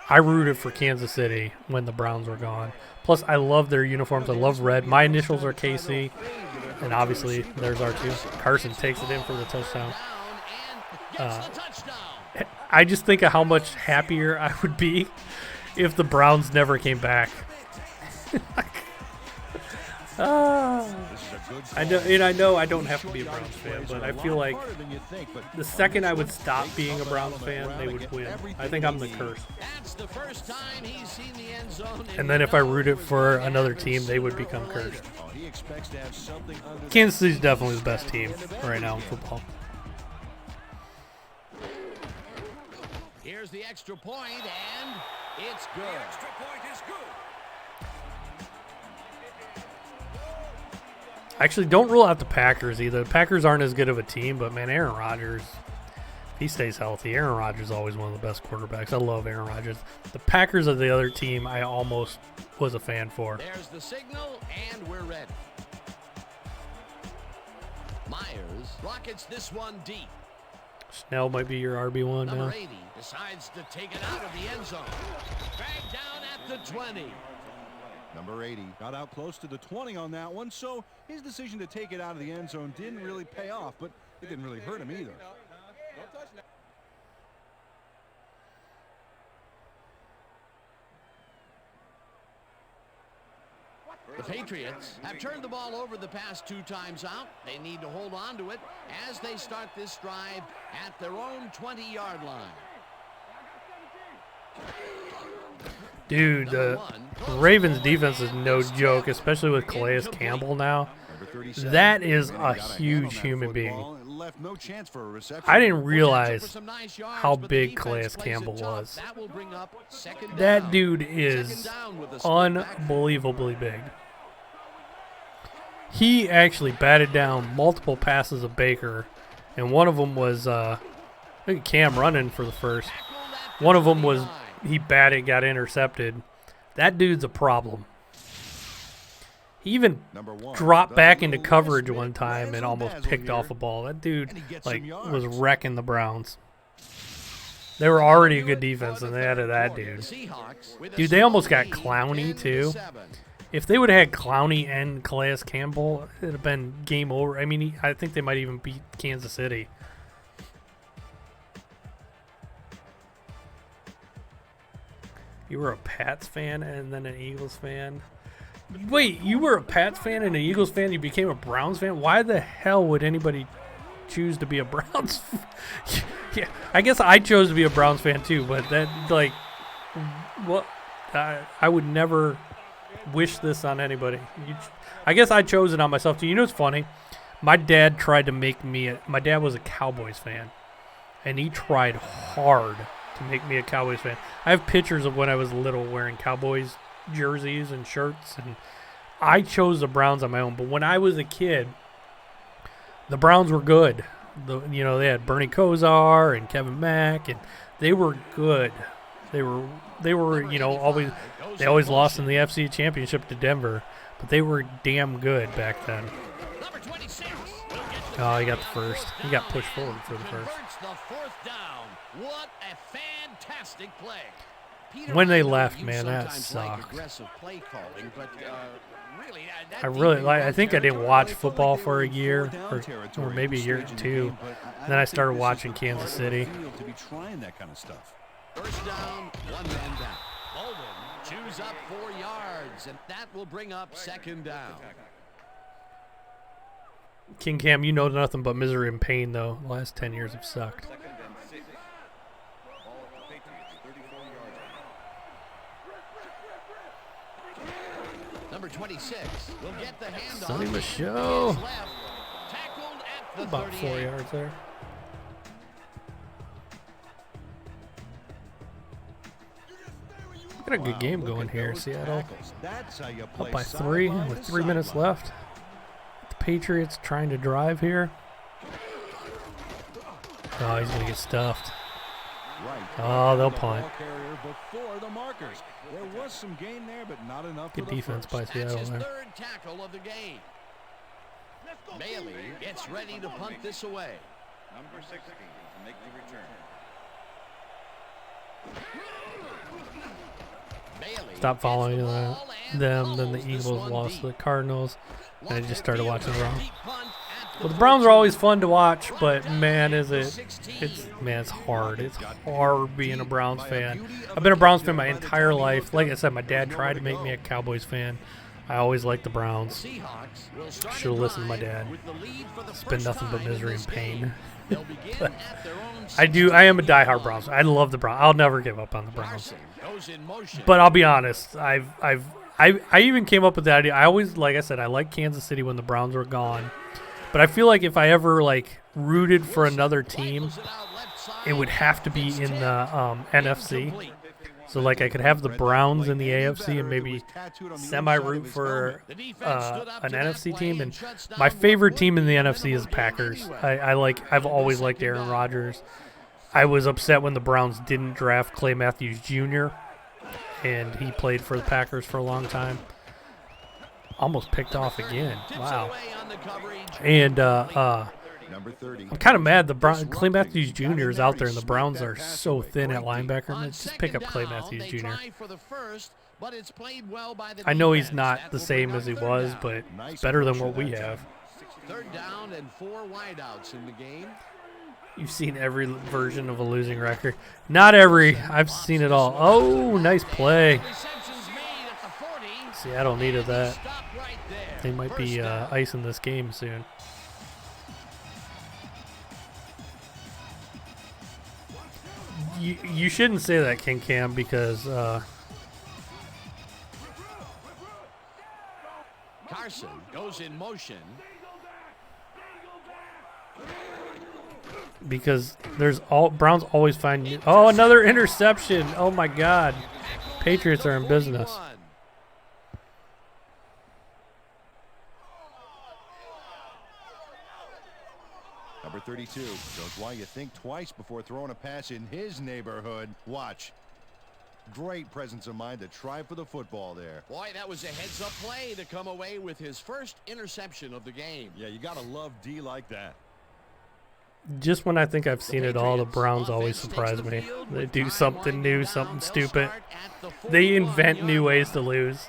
Speaker 2: I rooted for Kansas City when the Browns were gone. Plus, I love their uniforms. I love red. My initials are KC, and obviously there's our two. Carson takes it in for the touchdown.
Speaker 1: Gets the touchdown.
Speaker 2: I just think of how much happier I would be if the Browns never came back. I know I don't have to be a Browns fan, but I feel like the second I would stop being a Browns fan, they would win. I think I'm the curse.
Speaker 1: That's the first time he's seen the end zone.
Speaker 2: And then if I rooted for another team, they would become cursed. Kansas City's definitely the best team right now in football.
Speaker 1: Here's the extra point, and it's good.
Speaker 5: The extra point is good.
Speaker 2: Actually, don't rule out the Packers either. The Packers aren't as good of a team, but man, Aaron Rodgers, if he stays healthy, Aaron Rodgers is always one of the best quarterbacks. I love Aaron Rodgers. The Packers are the other team I almost was a fan for.
Speaker 1: There's the signal, and we're ready. Myers rockets this one deep.
Speaker 2: Snell might be your RB1 now.
Speaker 1: Number 80 decides to take it out of the end zone. Dragged down at the 20.
Speaker 3: Number 80 got out close to the 20 on that one, so his decision to take it out of the end zone didn't really pay off, but it didn't really hurt him either.
Speaker 1: The Patriots have turned the ball over the past 2 times out. They need to hold on to it as they start this drive at their own 20-yard line.
Speaker 2: Dude, the Ravens defense is no joke, especially with Calais Campbell now. That is a huge human being. I didn't realize how big Calais Campbell was. That dude is unbelievably big. He actually batted down multiple passes of Baker, and one of them was I think Cam running for the first. One of them was he batted, got intercepted. That dude's a problem. He even dropped back into coverage one time and almost picked off a ball. That dude was wrecking the Browns. They were already a good defense, and they added that dude. Dude, they almost got Clowney too. If they would have had Clowney and Calais Campbell, it would have been game over. I mean, I think they might even beat Kansas City. You were a Pats fan and then an Eagles fan. Wait, you were a Pats fan and an Eagles fan. You became a Browns fan. Why the hell would anybody choose to be a Browns fan? Yeah, I guess I chose to be a Browns fan too. But that, like, what? I would never wish this on anybody. I guess I chose it on myself too. You know what's funny? My dad tried to make me. My dad was a Cowboys fan, and he tried hard to make me a Cowboys fan. I have pictures of when I was little wearing Cowboys jerseys and shirts, and I chose the Browns on my own. But when I was a kid, the Browns were good. They had Bernie Kosar and Kevin Mack, and they were good. They were always they always lost in the FC Championship to Denver, but they were damn good back then. Oh, he got the first. He got pushed forward for the first.
Speaker 1: What a fantastic play.
Speaker 2: When they left, man, that sucked. I think I didn't watch football for a year or maybe a year or two. Then I started watching Kansas City.
Speaker 1: First down, one man down. Bolden chews up 4 yards, and that will bring up second down.
Speaker 2: King Cam, you know nothing but misery and pain, though. The last 10 years have sucked.
Speaker 5: Second and 6. Ball at the Patriots, 34 yards.
Speaker 1: Number 26 will get the handoff.
Speaker 2: Sonny Michel.
Speaker 1: Tackled at the
Speaker 2: About 4 yards there. Got a good game going here, Seattle. Up by 3 with 3 minutes left. The Patriots trying to drive here. Oh, he's going to get stuffed. Oh, they'll punt. Good defense by Seattle
Speaker 1: That's his
Speaker 2: there.
Speaker 1: third tackle of the game. Bailey gets ready to punt this away.
Speaker 5: Number 16 to make the return.
Speaker 1: Bailey
Speaker 2: Stop following
Speaker 1: gets the ball and
Speaker 2: them. Then the
Speaker 1: fumbles this
Speaker 2: Eagles
Speaker 1: one
Speaker 2: lost
Speaker 1: deep.
Speaker 2: to the Cardinals. And I just started watching the Browns.
Speaker 1: Deep punt at
Speaker 2: Well, the Browns are always fun to watch, but man, it's hard. It's hard being a Browns fan. I've been a Browns fan my entire life. Like I said, my dad tried to make me a Cowboys fan. I always liked the Browns. Should have listened to my dad. It's been nothing but misery and pain. But I am a diehard Browns. I love the Browns. I'll never give up on the Browns. But I'll be honest. I even came up with the idea. I always, like I said, I liked Kansas City when the Browns were gone. But I feel like if I ever rooted for another team, it would have to be in the NFC. So I could have the Browns in the AFC and maybe semi-root for an NFC team. And my favorite team in the NFC is the Packers. I've always liked Aaron Rodgers. I was upset when the Browns didn't draft Clay Matthews Jr. and he played for the Packers for a long time. Almost picked off again. Wow. And I'm kind of mad Clay Matthews Jr. is out there and the Browns are so thin at linebacker. Let's just pick up Clay Matthews Jr. I know he's not the same as he was, but it's better than what we have.
Speaker 1: Third down and 4 wideouts in the game.
Speaker 2: You've seen every version of a losing record. Not every. I've seen it all. Oh, nice play. Seattle needed that. They might be icing this game soon. You shouldn't say that, King Cam, because
Speaker 1: Carson goes in motion.
Speaker 2: because Browns always find you. Oh, another interception. Oh my God. Patriots are in business.
Speaker 3: Number 32 shows why you think twice before throwing a pass in his neighborhood. Watch. Great presence of mind to try for the football there.
Speaker 1: Boy, that was a heads-up play to come away with his first interception of the game.
Speaker 3: Yeah, you got to love D like that.
Speaker 2: Just when I think I've seen it all, the Browns always surprise me. They do something new, something stupid. They invent new ways to lose.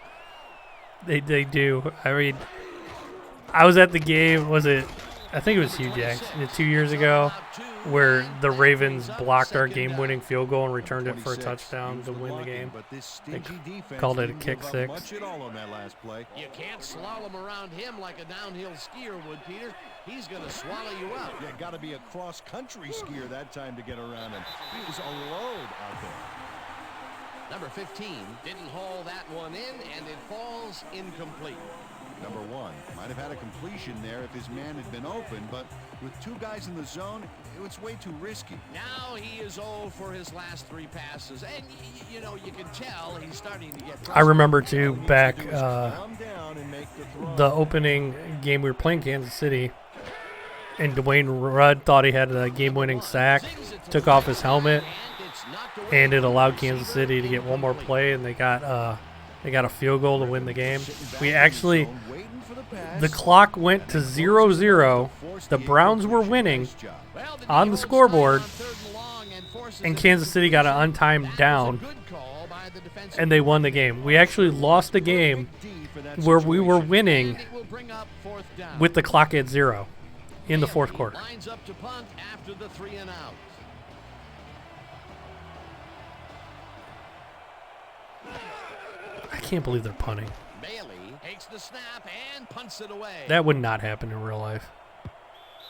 Speaker 2: They do. I mean, I was at the game, I think it was Hugh Jackson 2 years ago, where the Ravens blocked our game-winning field goal and returned it for a touchdown to win the game.
Speaker 3: But this
Speaker 2: They
Speaker 3: stingy defense
Speaker 2: called it a
Speaker 3: didn't
Speaker 2: kick
Speaker 3: give up
Speaker 2: six.
Speaker 3: much at all on that last play.
Speaker 1: You can't slalom around him like a downhill skier would, Peter. He's going to swallow you up.
Speaker 3: Yeah, got to be a cross-country skier that time to get around him. He was a load out there.
Speaker 1: Number 15 didn't haul that one in, and it falls incomplete.
Speaker 3: Number 1 might have had a completion there if his man had been open, but with 2 guys in the zone, it was way too risky.
Speaker 1: Now he is 0 for his last 3 passes, and you know, you can tell he's starting to get
Speaker 2: I remember too
Speaker 3: All he needs
Speaker 2: back
Speaker 3: to do is calm down and make the throw.
Speaker 2: the opening game we were playing Kansas City, and Dwayne Rudd thought he had a game-winning sack, took off his helmet, and it allowed Kansas City to get one more play, and they got a field goal to win the game. We actually, the clock went to 0-0. The Browns were winning on the scoreboard, and Kansas City got an untimed down, and they won the game. We actually lost the game where we were winning with the clock at 0 in the fourth quarter.
Speaker 1: Lines up to punt after the 3 and out.
Speaker 2: I can't believe they're punting.
Speaker 1: Bailey takes the snap and punts it away.
Speaker 2: That would not happen in real life.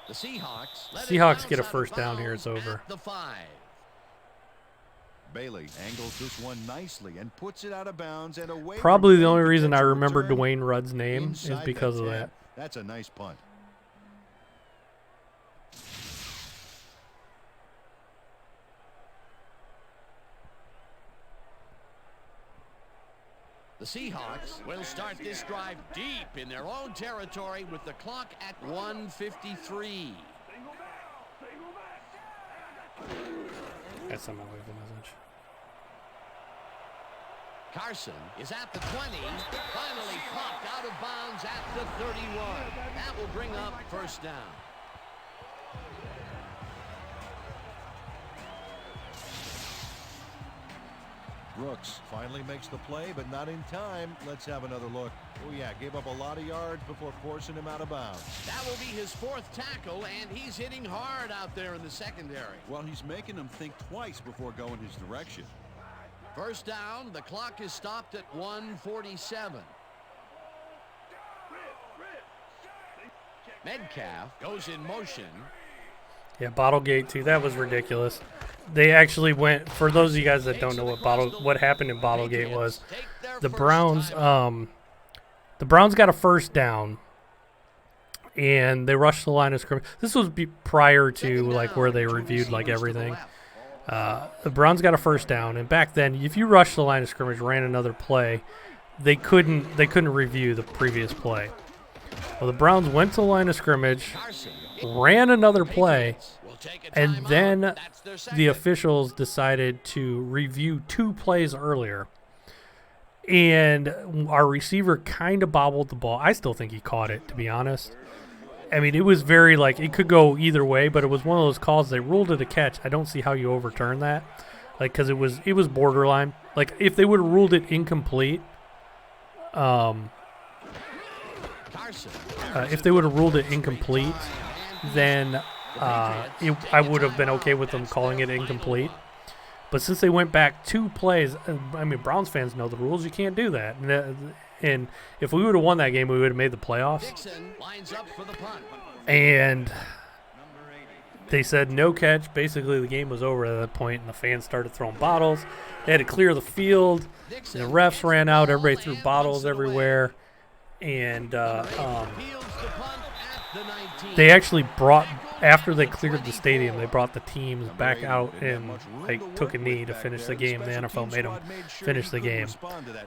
Speaker 1: The Seahawks
Speaker 2: Get a first down here. It's over.
Speaker 1: The 5.
Speaker 3: Bailey angles this one nicely and puts it out of bounds and away.
Speaker 2: Probably
Speaker 3: from
Speaker 2: the only
Speaker 3: any
Speaker 2: reason I
Speaker 3: potential
Speaker 2: remember
Speaker 3: return
Speaker 2: Dwayne Rudd's name is
Speaker 3: inside
Speaker 2: because of
Speaker 3: 10.
Speaker 2: that.
Speaker 3: That's a nice punt.
Speaker 1: The Seahawks will start this drive deep in their own territory with the clock at 1:53.
Speaker 2: That's not my wave message.
Speaker 1: Carson is at the 20, finally popped out of bounds at the 31. That will bring up first down.
Speaker 3: Brooks finally makes the play, but not in time. Let's have another look. Oh, yeah, gave up a lot of yards before forcing him out of bounds.
Speaker 1: That will be his 4th tackle, and he's hitting hard out there in the secondary.
Speaker 3: Well, he's making him think twice before going his direction.
Speaker 1: First down, the clock is stopped at 1:47. Metcalf goes in motion.
Speaker 2: Yeah, Bottlegate too. That was ridiculous. They actually went. For those of you guys that don't know what happened in Bottlegate was, the Browns got a first down, and they rushed the line of scrimmage. This was prior to like where they reviewed like everything. The Browns got a first down, and back then, if you rushed the line of scrimmage, ran another play, they couldn't review the previous play. Well, the Browns went to the line of scrimmage, ran another play, and then the officials decided to review 2 plays earlier. And our receiver kind of bobbled the ball. I still think he caught it, to be honest. I mean, it was very, like, it could go either way, but it was one of those calls. They ruled it a catch. I don't see how you overturn that. Like, because it was borderline. Like, if they would have ruled it incomplete, then I would have been okay with them calling it incomplete. But since they went back 2 plays, I mean, Browns fans know the rules. You can't do that. And if we would have won that game, we would have made the playoffs. And they said no catch. Basically, the game was over at that point, and the fans started throwing bottles. They had to clear the field. The refs ran out. Everybody threw bottles everywhere. And they actually brought, after they cleared the stadium, they brought the teams back out and like took a knee to finish the game. The NFL made them finish the game.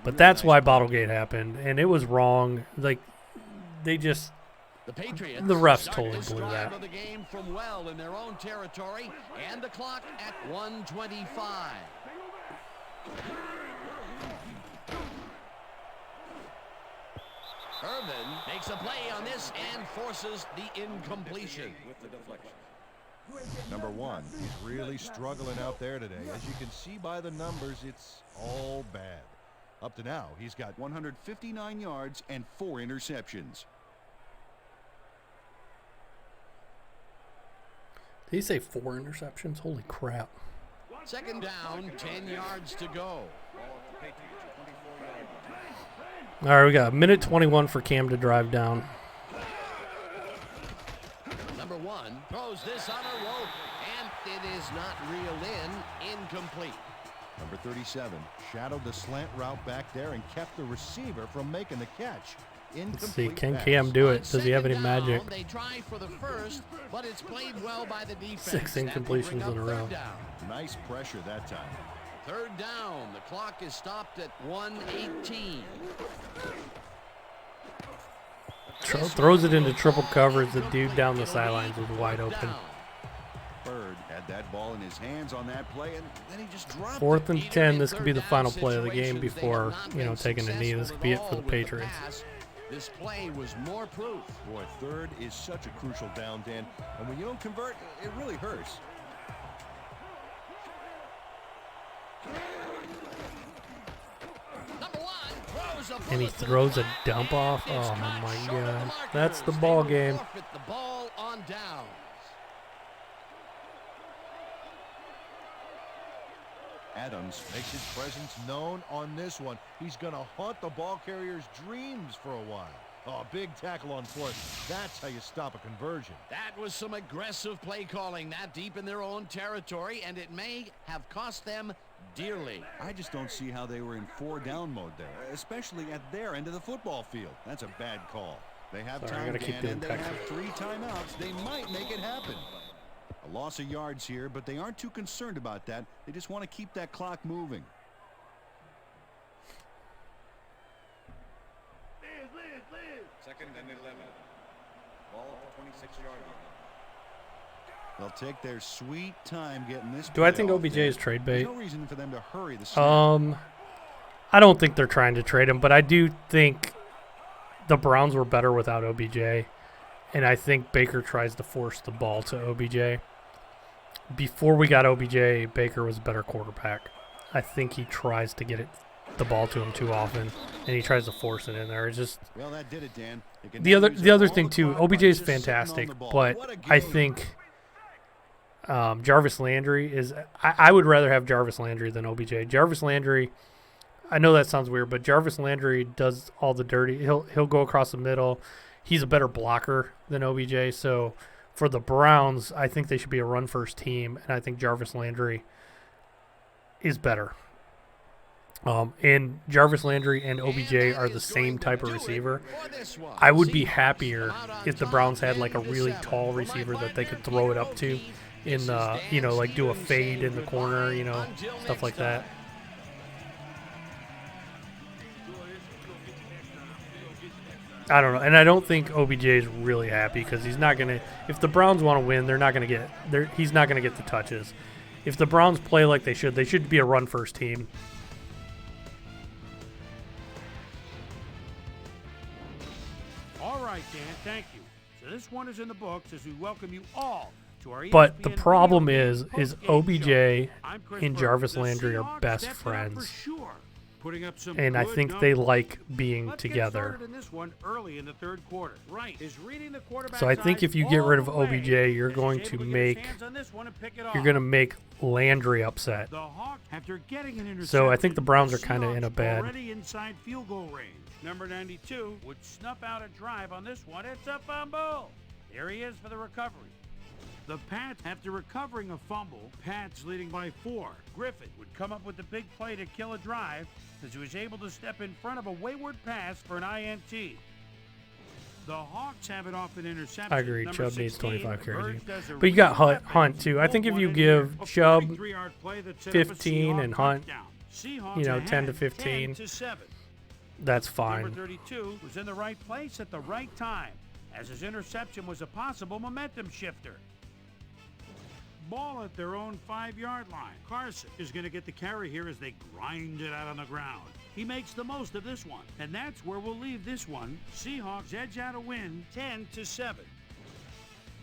Speaker 2: But that's why Bottlegate happened, and it was wrong. Like, they just, the refs totally blew that.
Speaker 1: The game from well in their own territory, and the clock at 1:25. Irvin makes a play on this and forces the incompletion.
Speaker 5: With the deflection.
Speaker 3: Number 1 is really struggling out there today. As you can see by the numbers, it's all bad. Up to now, he's got 159 yards and 4 interceptions.
Speaker 2: Did he say 4 interceptions? Holy crap.
Speaker 1: Second down, 10 yards to go.
Speaker 2: All right, we got a minute 21 for Cam to drive down.
Speaker 1: Number 1 throws this on a rope, and it is not reeled in. Incomplete.
Speaker 3: Number 37 shadowed the slant route back there and kept the receiver from making the catch.
Speaker 2: Let's see,
Speaker 3: Incomplete
Speaker 2: can
Speaker 3: pass.
Speaker 2: Cam do it? Does he have any
Speaker 1: Second down,
Speaker 2: magic?
Speaker 1: They try for the first, but it's played well by the defense.
Speaker 2: 6
Speaker 1: That will
Speaker 2: incompletions
Speaker 1: bring up
Speaker 2: in a row.
Speaker 1: third down.
Speaker 3: Nice pressure that time.
Speaker 1: Third down. The clock is stopped at 1:18.
Speaker 2: Throws it into triple coverage. The dude down the sidelines was wide open.
Speaker 3: Bird had that ball in his hands on that play, and then he just dropped
Speaker 2: 4th and
Speaker 3: it.
Speaker 2: 10. This could be the final play of the game before, taking a knee. This could be it for the Patriots.
Speaker 1: This play was more proof.
Speaker 7: Boy, third is such a crucial down, Dan. And when you don't convert, it really hurts.
Speaker 1: Number 1 throws a
Speaker 2: And he
Speaker 1: bullet to the
Speaker 2: throws a
Speaker 1: flat,
Speaker 2: dump off.
Speaker 1: and it's
Speaker 2: Oh,
Speaker 1: caught
Speaker 2: my
Speaker 1: short of the
Speaker 2: God.
Speaker 1: markers.
Speaker 2: That's the
Speaker 1: They
Speaker 2: ball
Speaker 1: will
Speaker 2: game.
Speaker 1: forfeit the ball on downs.
Speaker 3: Adams makes his presence known on this one. He's going to haunt the ball carrier's dreams for a while. Oh, big tackle on 4th. That's how you stop a conversion.
Speaker 1: That was some aggressive play calling that deep in their own territory, and it may have cost them dearly.
Speaker 3: I just don't see how they were in 4-down mode there, especially at their end of the football field. That's a bad call. They have
Speaker 2: Sorry, I
Speaker 3: time,
Speaker 2: gotta keep
Speaker 3: Dan,
Speaker 2: doing
Speaker 3: and they
Speaker 2: Texas.
Speaker 3: have 3 timeouts. They might make it happen. A loss of yards here, but they aren't too concerned about that. They just want to keep that clock moving.
Speaker 5: Second and 11. Ball at the 26-yard line.
Speaker 3: They'll take their sweet time getting this.
Speaker 2: Do I
Speaker 3: play
Speaker 2: think
Speaker 3: off
Speaker 2: OBJ
Speaker 3: there.
Speaker 2: is trade
Speaker 3: There's
Speaker 2: bait?
Speaker 3: no reason for them to hurry the snap.
Speaker 2: I don't think they're trying to trade him, but I do think the Browns were better without OBJ, and I think Baker tries to force the ball to OBJ. Before we got OBJ, Baker was a better quarterback. I think he tries to get the ball to him too often, and he tries to force it in there. It's just
Speaker 3: Well, that did it, Dan. They can
Speaker 2: the
Speaker 3: now
Speaker 2: other
Speaker 3: use
Speaker 2: the
Speaker 3: up
Speaker 2: other
Speaker 3: all
Speaker 2: thing
Speaker 3: the
Speaker 2: too.
Speaker 3: clock by
Speaker 2: OBJ is
Speaker 3: just sitting on
Speaker 2: fantastic,
Speaker 3: the ball.
Speaker 2: but
Speaker 3: What a
Speaker 2: I
Speaker 3: game.
Speaker 2: think Jarvis Landry is. I would rather have Jarvis Landry than OBJ. Jarvis Landry. I know that sounds weird, but Jarvis Landry does all the dirty. He'll go across the middle. He's a better blocker than OBJ. So for the Browns, I think they should be a run-first team, and I think Jarvis Landry is better. And Jarvis Landry and OBJ are the same type of receiver. I would be happier if the Browns had like a really tall receiver that they could throw it up to in the, like do a fade in the corner, stuff like that. I don't know, and I don't think OBJ is really happy because he's not gonna. If the Browns want to win, they're not gonna get. He's not gonna get the touches. If the Browns play like they should be a run-first team.
Speaker 6: All right, Dan, thank you. So this one is in the books as we welcome you all to our
Speaker 2: But the
Speaker 6: ESPN
Speaker 2: problem
Speaker 6: video
Speaker 2: is
Speaker 6: postgame
Speaker 2: OBJ
Speaker 6: show. I'm Chris
Speaker 2: and
Speaker 6: Berman.
Speaker 2: Jarvis
Speaker 6: The
Speaker 2: Landry are
Speaker 6: Seahawks
Speaker 2: best
Speaker 6: stepped up
Speaker 2: friends.
Speaker 6: for sure, putting up some
Speaker 2: And I
Speaker 6: good
Speaker 2: think they
Speaker 6: numbers.
Speaker 2: like being
Speaker 6: Let's get
Speaker 2: together.
Speaker 6: started in this one early in the third quarter. Right is reading the quarterback's
Speaker 2: So I think
Speaker 6: eyes
Speaker 2: if you get
Speaker 6: all
Speaker 2: rid of
Speaker 6: the way,
Speaker 2: OBJ, you're
Speaker 6: as he's
Speaker 2: going
Speaker 6: able
Speaker 2: to
Speaker 6: get his
Speaker 2: make
Speaker 6: hands on this one and pick it
Speaker 2: you're
Speaker 6: off.
Speaker 2: going to make Landry upset.
Speaker 6: The Hawks, after getting an interception,
Speaker 2: So I think the Browns are
Speaker 6: the
Speaker 2: kind of in a
Speaker 6: Seahawks
Speaker 2: bad.
Speaker 6: already inside field goal range. Number 92 would snuff out a drive on this one. It's a fumble. There he is for the recovery. The Pats, after recovering a fumble, Pats leading by 4. Griffin would come up with the big play to kill a drive as he was able to step in front of a wayward pass for an INT. The Hawks have it off an interception.
Speaker 2: I agree.
Speaker 6: Number
Speaker 2: Chubb needs
Speaker 6: 16,
Speaker 2: 25 carries.
Speaker 6: Bird does a
Speaker 2: But you got
Speaker 6: real
Speaker 2: Hunt too. I think if you give Chubb
Speaker 6: 43-yard play that set up a
Speaker 2: 15 and
Speaker 6: Seahawks
Speaker 2: Hunt,
Speaker 6: touchdown. Seahawks
Speaker 2: 10
Speaker 6: ahead,
Speaker 2: to 15,
Speaker 6: 10-7.
Speaker 2: that's
Speaker 6: Number
Speaker 2: fine.
Speaker 6: 32 was in the right place at the right time, as his interception was a possible momentum shifter. Ball at their own 5-yard line. Carson is going to get the carry here as they grind it out on the ground. He makes the most of this one, and that's where we'll leave this one. Seahawks edge out a win, 10-7.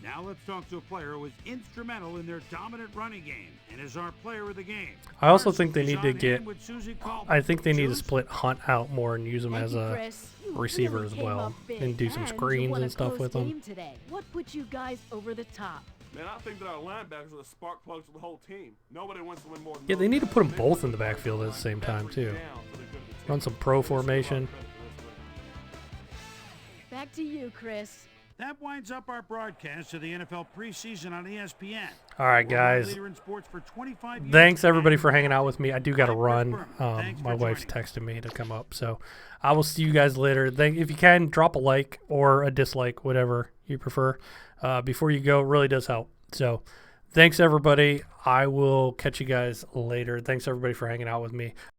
Speaker 6: Now let's talk to a player who was instrumental in their dominant running game and is our player of the game.
Speaker 2: I also
Speaker 6: Carson
Speaker 2: think they
Speaker 6: is
Speaker 2: need to
Speaker 6: on
Speaker 2: get.
Speaker 6: hand with Susie Colbert.
Speaker 2: I think they need to
Speaker 6: Suze?
Speaker 2: split Hunt out more and use him
Speaker 4: Thank
Speaker 2: as
Speaker 4: you,
Speaker 2: a
Speaker 4: Chris. You
Speaker 2: receiver
Speaker 4: really
Speaker 2: as
Speaker 4: came
Speaker 2: well
Speaker 4: up big
Speaker 2: and do some
Speaker 4: you
Speaker 2: screens
Speaker 4: won a
Speaker 2: and stuff
Speaker 4: close
Speaker 2: with him.
Speaker 4: game today. What put you guys over the top?
Speaker 8: Man, I think that our linebackers are the spark plugs of the whole team. Nobody wants to win more than
Speaker 2: Yeah, they
Speaker 8: those
Speaker 2: need to
Speaker 8: guys.
Speaker 2: put them both in the backfield at the same time, too. Run some pro formation.
Speaker 4: Back to you, Chris.
Speaker 6: That winds up our broadcast of the NFL preseason on ESPN.
Speaker 2: All right,
Speaker 6: We're
Speaker 2: guys.
Speaker 6: leader in sports for 25 years.
Speaker 2: Thanks, everybody, for hanging out with me. I do got to
Speaker 6: I'm Chris
Speaker 2: run.
Speaker 6: Berman. Thanks for
Speaker 2: My wife's
Speaker 6: joining.
Speaker 2: texting me to come up. So I will see you guys later. If you can, drop a like or a dislike, whatever you prefer, before you go. It really does help. So thanks, everybody. I will catch you guys later. Thanks, everybody, for hanging out with me.